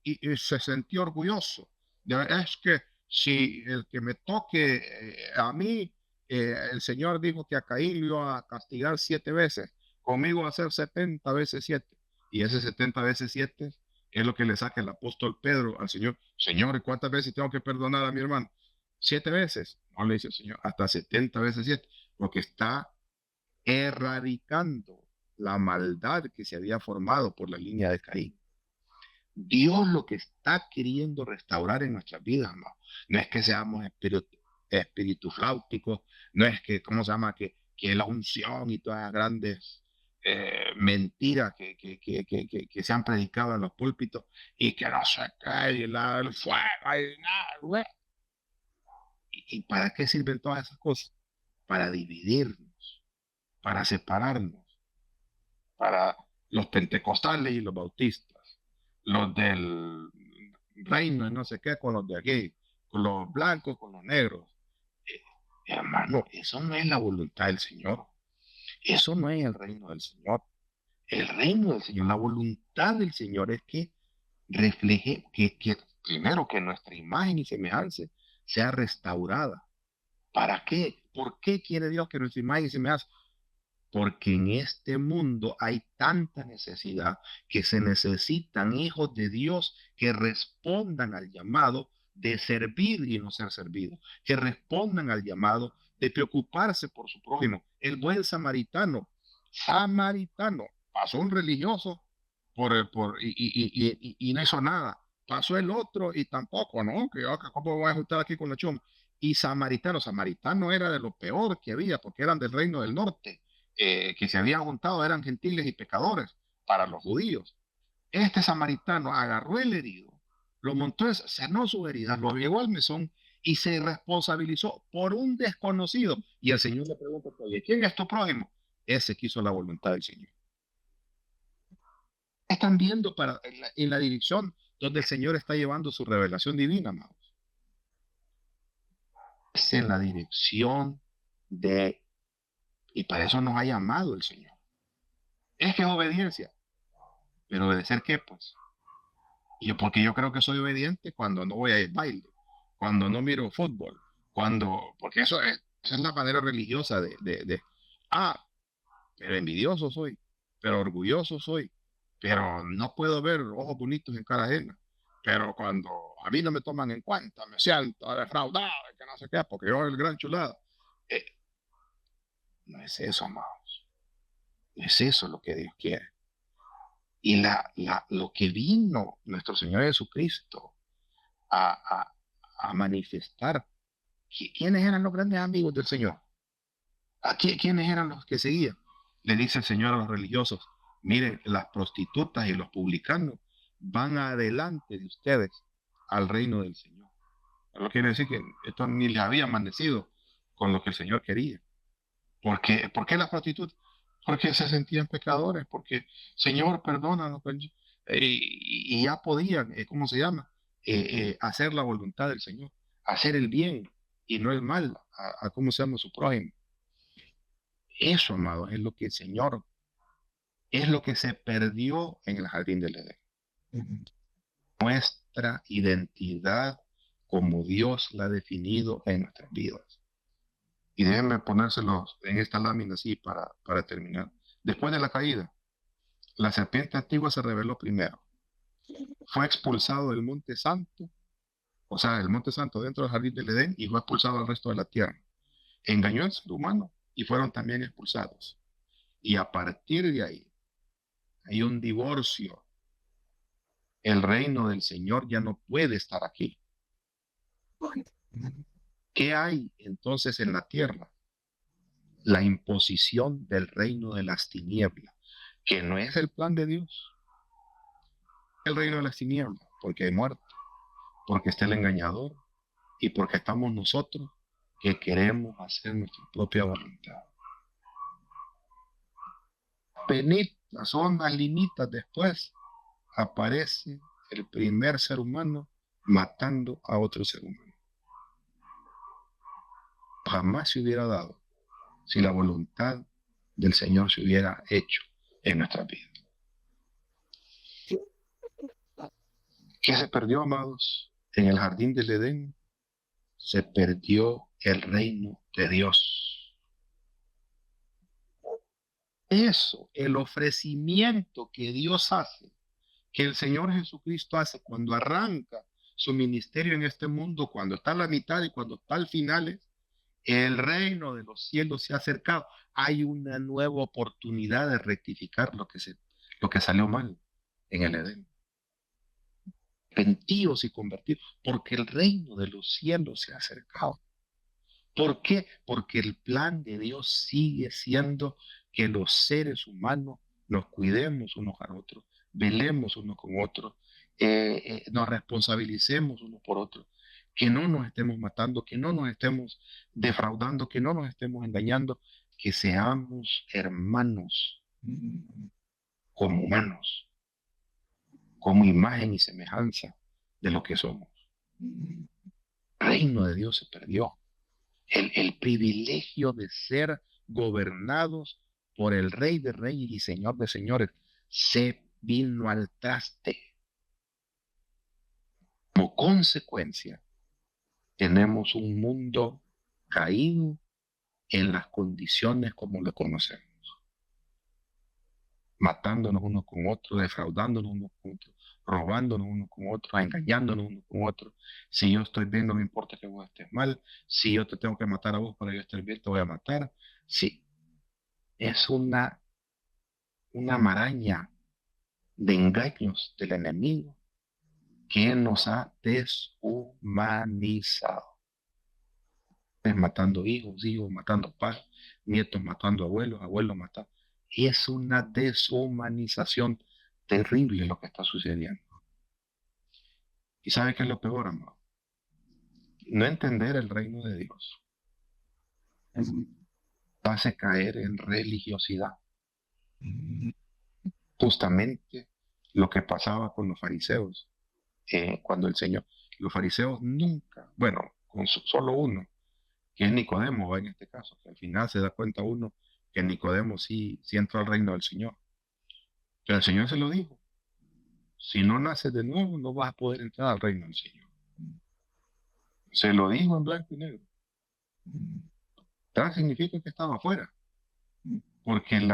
y se sintió orgulloso. Es que si el que me toque a mí, el Señor dijo que a Caín lo iba a castigar 7 veces, conmigo va a ser 70 veces 7. Y ese 70 veces 7 es lo que le saca el apóstol Pedro al Señor. Señor, ¿cuántas veces tengo que perdonar a mi hermano? 7 veces. No, le dice el Señor, hasta 70 veces 7, porque está erradicando la maldad que se había formado por la línea de Caín. Dios lo que está queriendo restaurar en nuestras vidas, no es que seamos espiritufláuticos, no es que, ¿cómo se llama? Que la unción y todas las grandes mentiras que se han predicado en los púlpitos y que no sé qué, y el fuego, y nada, ¿Y para qué sirven todas esas cosas? Para dividirnos, para separarnos, para los pentecostales y los bautistas, los del reino y no sé qué, con los de aquí, con los blancos, con los negros. Hermano, eso no es la voluntad del Señor. Eso no es el reino del Señor. El reino del Señor, la voluntad del Señor es que refleje, que primero que nuestra imagen y semejanza sea restaurada. ¿Para qué? ¿Por qué quiere Dios que nuestra imagen y semejanza? Porque en este mundo hay tanta necesidad que se necesitan hijos de Dios que respondan al llamado de servir y no ser servidos, que respondan al llamado de preocuparse por su prójimo. El buen samaritano, pasó un religioso y no hizo nada, pasó el otro y tampoco, ¿no? ¿Cómo voy a juntar aquí con la chuma? Y samaritano era de lo peor que había, porque eran del reino del norte, que se habían juntado, eran gentiles y pecadores para los judíos. Este samaritano agarró el herido, lo montó, sanó sus heridas, lo llevó al mesón y se responsabilizó por un desconocido. Y el Señor le pregunta, oye, ¿quién es tu prójimo? Ese que hizo la voluntad del Señor. Están viendo en la dirección donde el Señor está llevando su revelación divina, amados. Es en la dirección y para eso nos ha llamado el Señor. Es que es obediencia. ¿Pero obedecer qué, pues? Porque yo creo que soy obediente cuando no voy a ir baile, cuando no miro fútbol, porque esa es la manera religiosa pero envidioso soy, pero orgulloso soy, pero no puedo ver ojos bonitos en cara ajena. Pero cuando a mí no me toman en cuenta, me siento defraudado, que no sé qué, porque yo soy el gran chulado. No es eso, amados. No es eso lo que Dios quiere. Y lo que vino nuestro Señor Jesucristo a manifestar, ¿quiénes eran los grandes amigos del Señor? ¿Quiénes eran los que seguían? Le dice el Señor a los religiosos, miren, las prostitutas y los publicanos van adelante de ustedes al reino del Señor. Eso quiere decir que esto ni les había amanecido con lo que el Señor quería. ¿Por qué las prostitutas? Porque se sentían pecadores, porque, Señor, perdónanos. Y ya podían, ¿cómo se llama? Hacer la voluntad del Señor, hacer el bien y no el mal a cómo se llama su prójimo. Eso, amado, es lo que el Señor, es lo que se perdió en el jardín del Edén. Nuestra identidad como Dios la ha definido en nuestras vidas. Y déjenme ponérselos en esta lámina así para terminar. Después de la caída, la serpiente antigua se reveló primero. Fue expulsado del Monte Santo, o sea, el Monte Santo dentro del jardín del Edén, y fue expulsado al resto de la tierra. Engañó al ser humano y fueron también expulsados. Y a partir de ahí, hay un divorcio. El reino del Señor ya no puede estar aquí. ¿Qué hay entonces en la tierra? La imposición del reino de las tinieblas, que no es el plan de Dios. El reino de las tinieblas, porque hay muerte, porque está el engañador y porque estamos nosotros que queremos hacer nuestra propia voluntad. Penitas, son unas linitas después, aparece el primer ser humano matando a otro ser humano. Jamás se hubiera dado si la voluntad del Señor se hubiera hecho en nuestra vida. ¿Qué se perdió, amados? En el jardín del Edén se perdió el reino de Dios. Eso, el ofrecimiento que Dios hace, que el Señor Jesucristo hace cuando arranca su ministerio en este mundo, cuando está a la mitad y cuando está al final, el reino de los cielos se ha acercado. Hay una nueva oportunidad de rectificar lo que salió mal en el Edén. Arrepentidos y convertidos, porque el reino de los cielos se ha acercado. ¿Por qué? Porque el plan de Dios sigue siendo que los seres humanos nos cuidemos unos a otros, velemos unos con otros, nos responsabilicemos unos por otros, que no nos estemos matando, que no nos estemos defraudando, que no nos estemos engañando, que seamos hermanos como humanos, como imagen y semejanza de lo que somos. El reino de Dios se perdió. El privilegio de ser gobernados por el Rey de Reyes y Señor de Señores se vino al traste. Como consecuencia, tenemos un mundo caído en las condiciones como lo conocemos. Matándonos unos con otros, defraudándonos unos con otros, robándonos unos con otros, engañándonos unos con otros. Si yo estoy bien, no me importa que vos estés mal. Si yo te tengo que matar a vos para yo estar bien, te voy a matar. Sí, es una maraña de engaños del enemigo que nos ha deshumanizado. Es matando hijos, hijos matando padres, nietos matando abuelos, abuelos matando. Y es una deshumanización terrible lo que está sucediendo. ¿Y sabe qué es lo peor, amado? No entender el reino de Dios hace caer en religiosidad. Justamente lo que pasaba con los fariseos, cuando el Señor, los fariseos nunca, bueno, con solo uno, que es Nicodemo, ¿va? En este caso, que al final se da cuenta uno que Nicodemo sí entró al reino del Señor. Pero el Señor se lo dijo, si no naces de nuevo, no vas a poder entrar al reino del Señor. Se lo dijo en blanco y negro. Tal significa que estaba afuera, porque el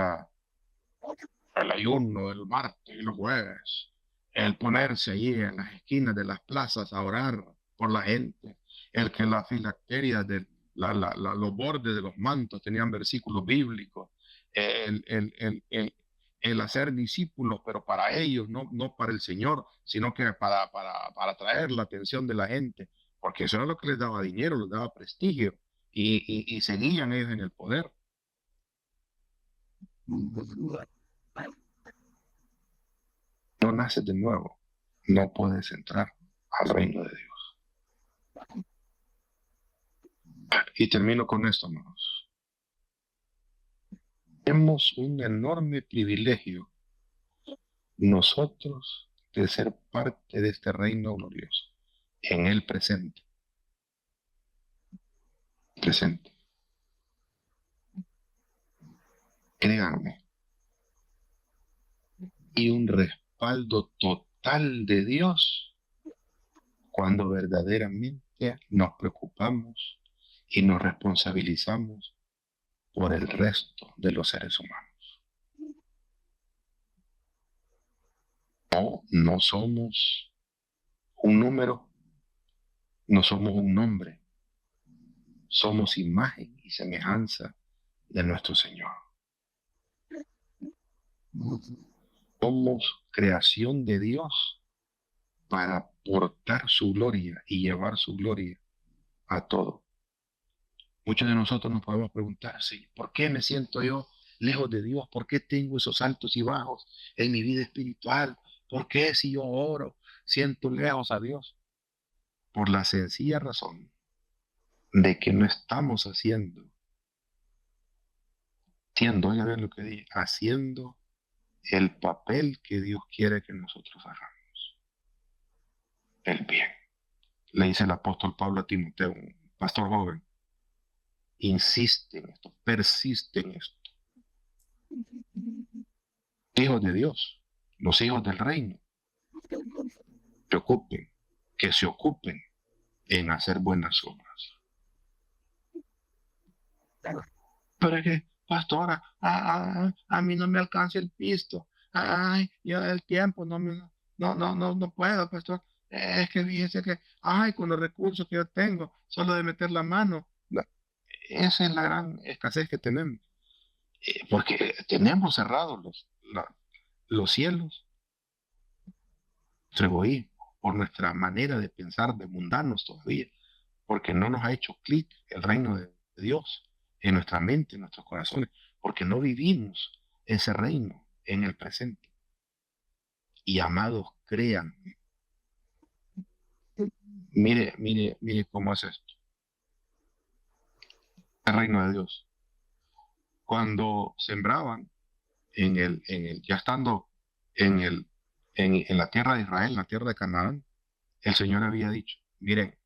ayuno del martes y los jueves, el ponerse allí en las esquinas de las plazas a orar por la gente, el que las filacterias de los bordes de los mantos tenían versículos bíblicos, el hacer discípulos, pero para ellos, no para el Señor, sino que para atraer la atención de la gente, porque eso era lo que les daba dinero, les daba prestigio, y seguían ellos en el poder. No naces de nuevo, no puedes entrar al reino de Dios. Y termino con esto, hermanos. Tenemos un enorme privilegio nosotros de ser parte de este reino glorioso en el presente. Presente. Créanme. Y un respaldo total de Dios cuando verdaderamente nos preocupamos y nos responsabilizamos por el resto de los seres humanos. No somos un número, no somos un nombre, somos imagen y semejanza de nuestro Señor. Somos creación de Dios para aportar su gloria y llevar su gloria a todo. Muchos de nosotros nos podemos preguntar, sí, ¿por qué me siento yo lejos de Dios? ¿Por qué tengo esos altos y bajos en mi vida espiritual? ¿Por qué si yo oro siento lejos a Dios? Por la sencilla razón de que no estamos oiga bien lo que dije, haciendo el papel que Dios quiere que nosotros hagamos. El bien. Le dice el apóstol Pablo a Timoteo, un pastor joven, insiste en esto, persiste en esto. Hijos de Dios, los hijos del reino, que se ocupen en hacer buenas obras. Pero es que, pastora, a mí no me alcanza el pisto. Ay, yo el tiempo no puedo, pastor. Es que fíjese que, con los recursos que yo tengo, solo de meter la mano. Esa es la gran escasez que tenemos. Porque tenemos cerrados los cielos, nuestro egoísmo, por nuestra manera de pensar de mundanos todavía, porque no nos ha hecho clic el reino de Dios en nuestra mente, en nuestros corazones, porque no vivimos ese reino en el presente. Y amados, crean, mire cómo es esto. El reino de Dios. Cuando sembraban ya estando en la tierra de Israel, en la tierra de Canaán, el Señor había dicho, miren,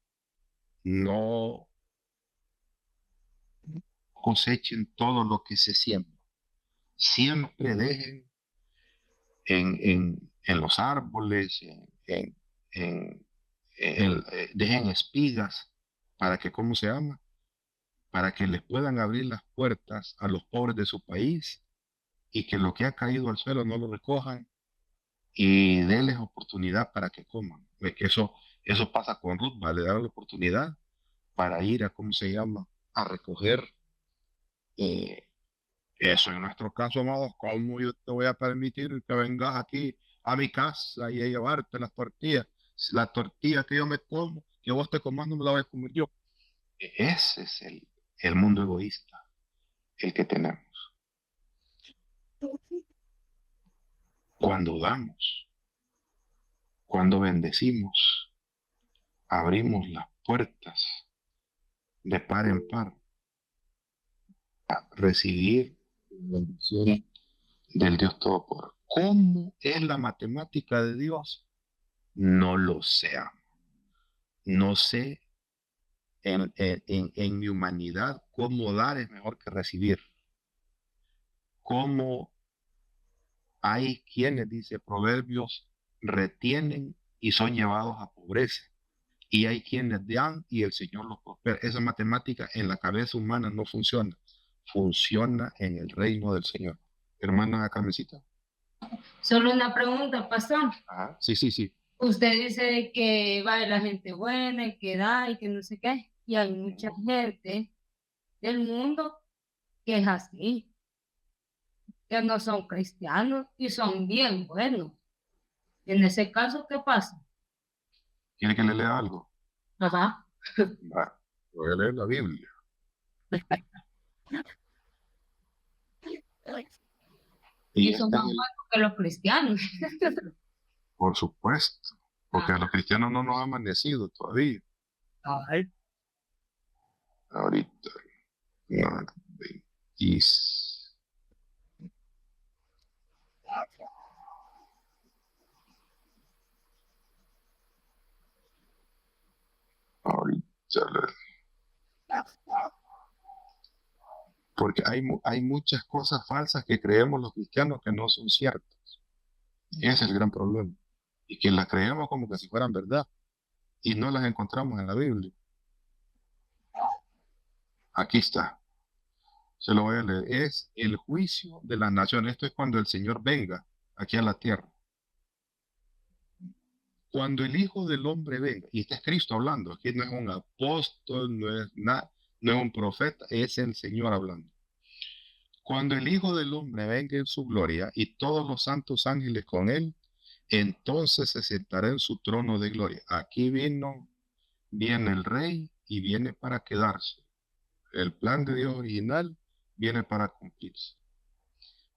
no cosechen todo lo que se siembra. Siempre dejen en los árboles, dejen espigas para que, ¿cómo se llama? Para que les puedan abrir las puertas a los pobres de su país y que lo que ha caído al suelo no lo recojan y denles oportunidad para que coman. Ve que eso pasa con Ruth, ¿vale? Le dan la oportunidad para ir a, ¿cómo se llama? A recoger eso. En nuestro caso, amados, ¿cómo yo te voy a permitir que vengas aquí a mi casa y a llevarte las tortillas La tortilla que yo me como, que vos te comas, no me la voy a comer yo. Ese es el mundo egoísta, el que tenemos. Cuando damos, cuando bendecimos, abrimos las puertas de par en par a recibir la bendición del Dios Todopoderoso. ¿Cómo es la matemática de Dios? No lo sé. No sé en mi humanidad cómo dar es mejor que recibir. Cómo hay quienes, dice Proverbios, retienen y son llevados a pobreza. Y hay quienes dan y el Señor los prospera. Esa matemática en la cabeza humana no funciona. Funciona en el reino del Señor. Hermana Carmencita. Solo una pregunta, pastor. Ajá. Sí, sí, sí. Usted dice que va la gente buena y que da y que no sé qué. Y hay mucha gente del mundo que es así, que no son cristianos y son bien buenos. En ese caso, ¿qué pasa? ¿Quiere que le lea algo? Ajá. Va, voy a leer la Biblia. Y Y son está más en el- buenos que los cristianos. Por supuesto, porque a los cristianos no nos ha amanecido todavía. Ay, Ahorita, no, 20. Ahorita, porque hay muchas cosas falsas que creemos los cristianos que no son ciertas. Ese es el gran problema. Y que las creemos como que si fueran verdad. Y no las encontramos en la Biblia. Aquí está. Se lo voy a leer. Es el juicio de las naciones. Esto es cuando el Señor venga aquí a la tierra. Cuando el Hijo del Hombre venga, y este es Cristo hablando, aquí no es un apóstol, no es un profeta, es el Señor hablando. Cuando el Hijo del Hombre venga en su gloria y todos los santos ángeles con él, entonces se sentará en su trono de gloria. Aquí viene el Rey y viene para quedarse. El plan de Dios original viene para cumplirse.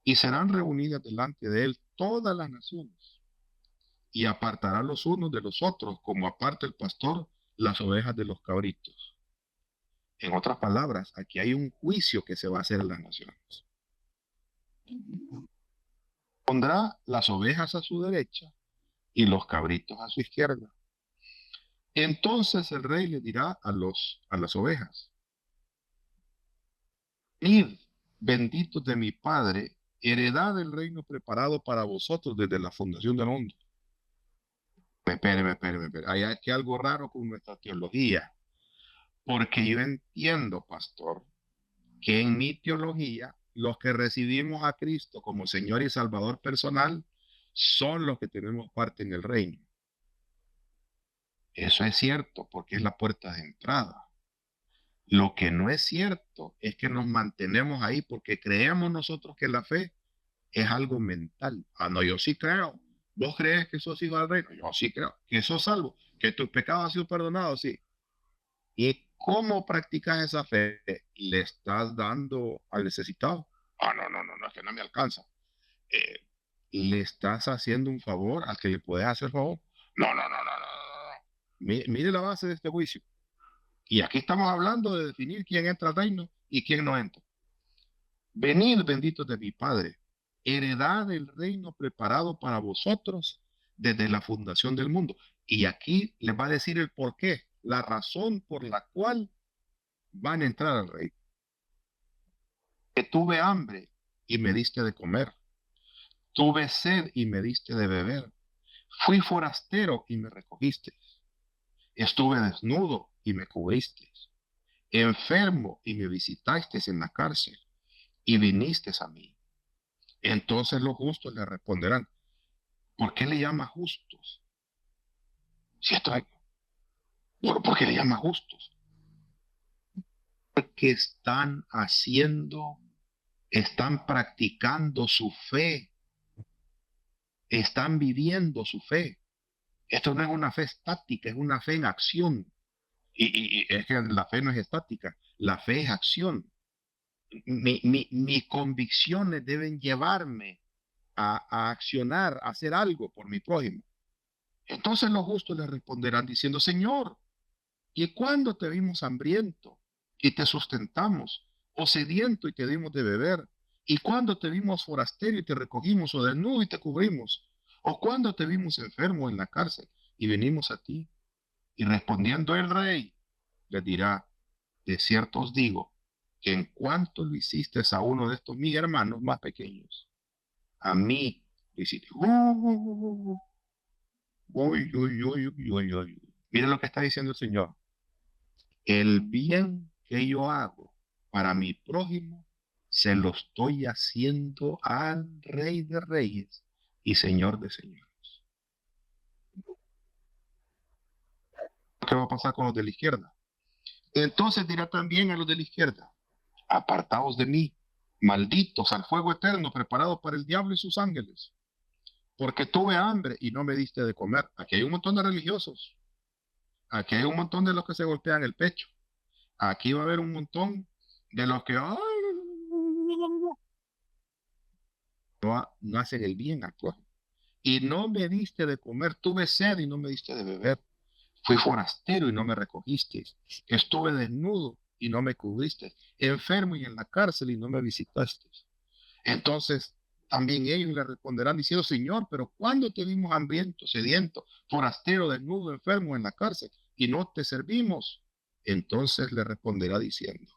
Y serán reunidas delante de él todas las naciones, y apartará los unos de los otros, como aparta el pastor las ovejas de los cabritos. En otras palabras, aquí hay un juicio que se va a hacer en las naciones. Pondrá las ovejas a su derecha y los cabritos a su izquierda. Entonces el rey le dirá a las ovejas: id, benditos de mi Padre, heredad del reino preparado para vosotros desde la fundación del mundo. Espéreme. Hay aquí algo raro con nuestra teología. Porque yo entiendo, pastor, que en mi teología, los que recibimos a Cristo como Señor y Salvador personal son los que tenemos parte en el reino. Eso es cierto, porque es la puerta de entrada. Lo que no es cierto es que nos mantenemos ahí porque creemos nosotros que la fe es algo mental. Ah, no, yo sí creo. ¿Vos crees que sos hijo del reino? Yo sí creo. ¿Que sos salvo? ¿Que tus pecados han sido perdonados? Sí. ¿Y cómo practicas esa fe? ¿Le estás dando al necesitado? Ah, no, es que no me alcanza. ¿Le estás haciendo un favor al que le puedes hacer favor? No. Mire la base de este juicio. Y aquí estamos hablando de definir quién entra al reino y quién no entra. Venid, benditos de mi Padre, heredad del reino preparado para vosotros desde la fundación del mundo. Y aquí les va a decir el por qué, la razón por la cual van a entrar al reino. Que tuve hambre y me diste de comer. Tuve sed y me diste de beber. Fui forastero y me recogiste. Estuve desnudo y me cubriste. Enfermo y me visitaste en la cárcel y viniste a mí. Entonces los justos le responderán: ¿por qué le llama justos? Si estoy, ¿por qué le llama justos? Porque están practicando su fe, están viviendo su fe. Esto no es una fe estática, es una fe en acción. Y es que la fe no es estática, la fe es acción. Mis convicciones deben llevarme a accionar, a hacer algo por mi prójimo. Entonces los justos le responderán diciendo, Señor, ¿y cuándo te vimos hambriento y te sustentamos, o sediento y te dimos de beber? ¿Y cuándo te vimos forastero y te recogimos, o desnudo y te cubrimos? ¿O cuándo te vimos enfermo en la cárcel y venimos a ti? Y respondiendo el rey, les dirá, de cierto os digo, que en cuanto lo hiciste a uno de estos mis hermanos más pequeños, a mí lo hiciste. Uy, uy, uy, uy, uy, uy. Mira lo que está diciendo el Señor. El bien que yo hago para mi prójimo, se lo estoy haciendo al Rey de Reyes y Señor de Señores. ¿Qué va a pasar con los de la izquierda? Entonces dirá también a los de la izquierda, apartaos de mí, malditos al fuego eterno preparado para el diablo y sus ángeles, porque tuve hambre y no me diste de comer. Aquí hay un montón de religiosos, aquí hay un montón de los que se golpean el pecho, aquí va a haber un montón de los que no hacen el bien al prójimo. Y no me diste de comer, tuve sed y no me diste de beber. Fui forastero y no me recogiste. Estuve desnudo y no me cubriste. Enfermo y en la cárcel y no me visitaste. Entonces también ellos le responderán diciendo, Señor, pero ¿cuándo te vimos hambriento, sediento, forastero, desnudo, enfermo en la cárcel y no te servimos? Entonces le responderá diciendo,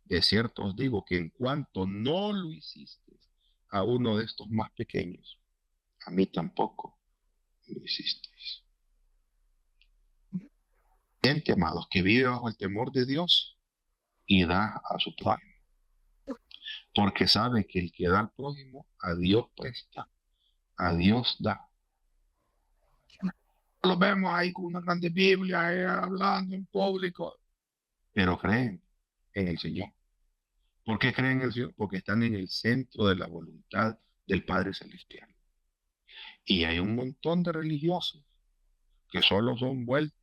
de cierto os digo que en cuanto no lo hiciste a uno de estos más pequeños, a mí tampoco lo hicisteis. Gente, amados, que vive bajo el temor de Dios y da a su prójimo. Porque sabe que el que da al prójimo, a Dios presta, a Dios da. Lo vemos ahí con una grande Biblia, hablando en público, pero creen en el Señor. ¿Por qué creen en el Señor? Porque están en el centro de la voluntad del Padre Celestial. Y hay un montón de religiosos que solo son vueltas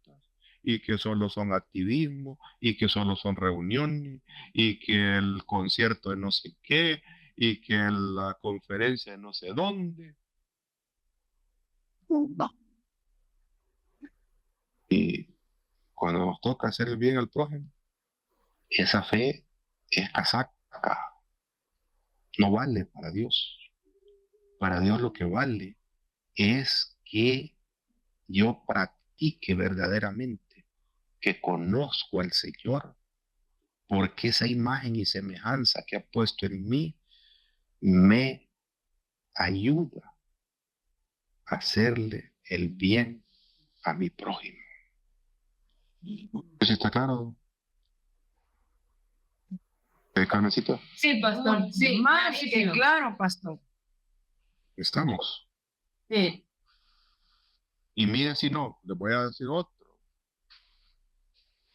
y que solo son activismo y que solo son reuniones y que el concierto de no sé qué y que la conferencia de no sé dónde. Y cuando nos toca hacer el bien al prójimo, esa fe es casaca, no vale para Dios. Para Dios lo que vale es que yo practique verdaderamente, que conozco al Señor, porque esa imagen y semejanza que ha puesto en mí me ayuda a hacerle el bien a mi prójimo. ¿Eso está claro? Carmencita, Sí, pastor, sí. Más que claro, pastor. estamos. Sí. Y miren si no, les voy a decir otro.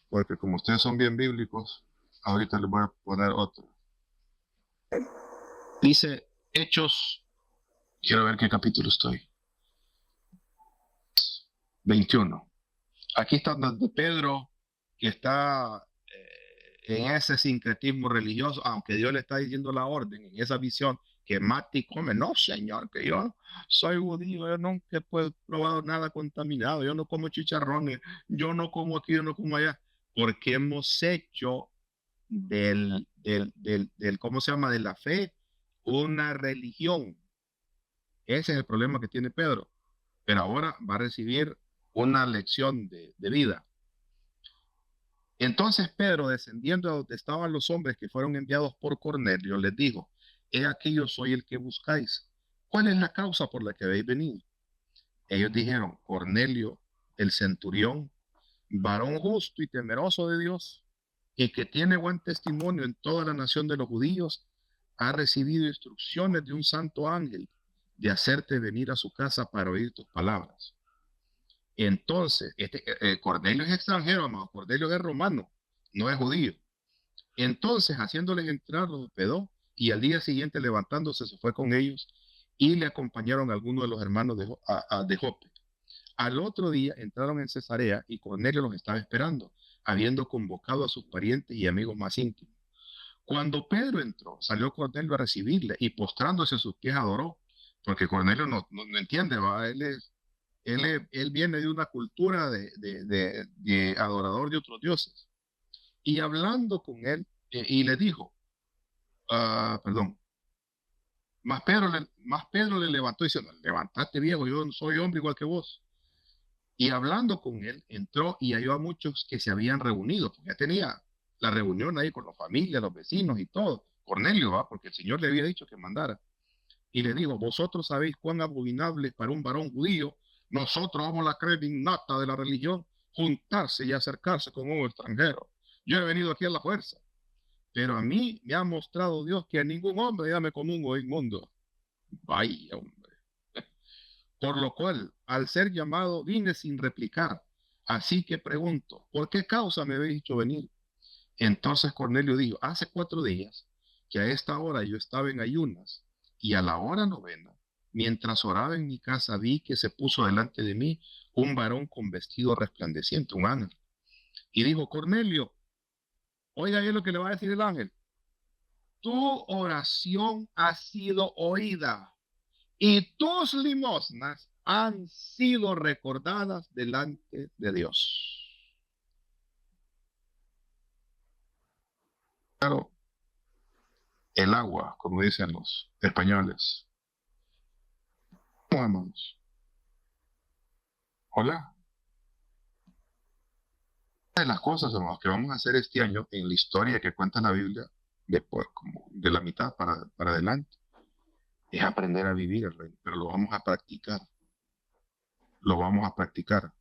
Porque como ustedes son bien bíblicos, ahorita les voy a poner otro. Dice Hechos, quiero ver qué capítulo estoy. 21. Aquí está donde Pedro, que está en ese sincretismo religioso, aunque Dios le está diciendo la orden, en esa visión, que mate y come. No, Señor, que yo soy judío, yo nunca he probado nada contaminado, yo no como chicharrones, yo no como aquí, yo no como allá, porque hemos hecho del ¿cómo se llama? De la fe, una religión. Ese es el problema que tiene Pedro. Pero ahora va a recibir una lección de vida. Entonces Pedro, descendiendo a donde estaban los hombres que fueron enviados por Cornelio, les dijo, he aquí yo soy el que buscáis. ¿Cuál es la causa por la que habéis venido? Ellos dijeron, Cornelio, el centurión, varón justo y temeroso de Dios, y que tiene buen testimonio en toda la nación de los judíos, ha recibido instrucciones de un santo ángel de hacerte venir a su casa para oír tus palabras. Entonces, Cornelio es extranjero, amado. Cornelio es romano, no es judío. Entonces, haciéndoles entrar, los hospedó, y al día siguiente, levantándose, se fue con ellos, y le acompañaron algunos de los hermanos de Jope. Al otro día entraron en Cesarea y Cornelio los estaba esperando, habiendo convocado a sus parientes y amigos más íntimos. Cuando Pedro entró, salió Cornelio a recibirle y postrándose a sus pies adoró, porque Cornelio no entiende, ¿va? Él viene de una cultura de adorador de otros dioses. Y hablando con él, y le dijo, perdón, más Pedro le levantó diciendo, levantate viejo, yo soy hombre igual que vos. Y hablando con él, entró y halló a muchos que se habían reunido, porque ya tenía la reunión ahí con la familia, los vecinos y todo. Cornelio, ¿va? Porque el Señor le había dicho que mandara. Y le digo, vosotros sabéis cuán abominable para un varón judío, nosotros vamos a la crema innata de la religión, juntarse y acercarse con un extranjero. Yo he venido aquí a la fuerza, pero a mí me ha mostrado Dios que a ningún hombre llame común o inmundo. Vaya, hombre. Por lo cual, al ser llamado, vine sin replicar. Así que pregunto, ¿por qué causa me habéis hecho venir? Entonces Cornelio dijo, hace 4 días que a esta hora yo estaba en ayunas y a la hora 9, mientras oraba en mi casa, vi que se puso delante de mí un varón con vestido resplandeciente, un ángel. Y dijo, Cornelio, oiga bien lo que le va a decir el ángel. Tu oración ha sido oída y tus limosnas han sido recordadas delante de Dios. Claro, el agua, como dicen los españoles. ¿Cómo, hermanos? Hola. Una de las cosas, hermanos, que vamos a hacer este año en la historia que cuenta la Biblia, después, como de la mitad para adelante, es aprender a vivir el reino, pero lo vamos a practicar. Lo vamos a practicar.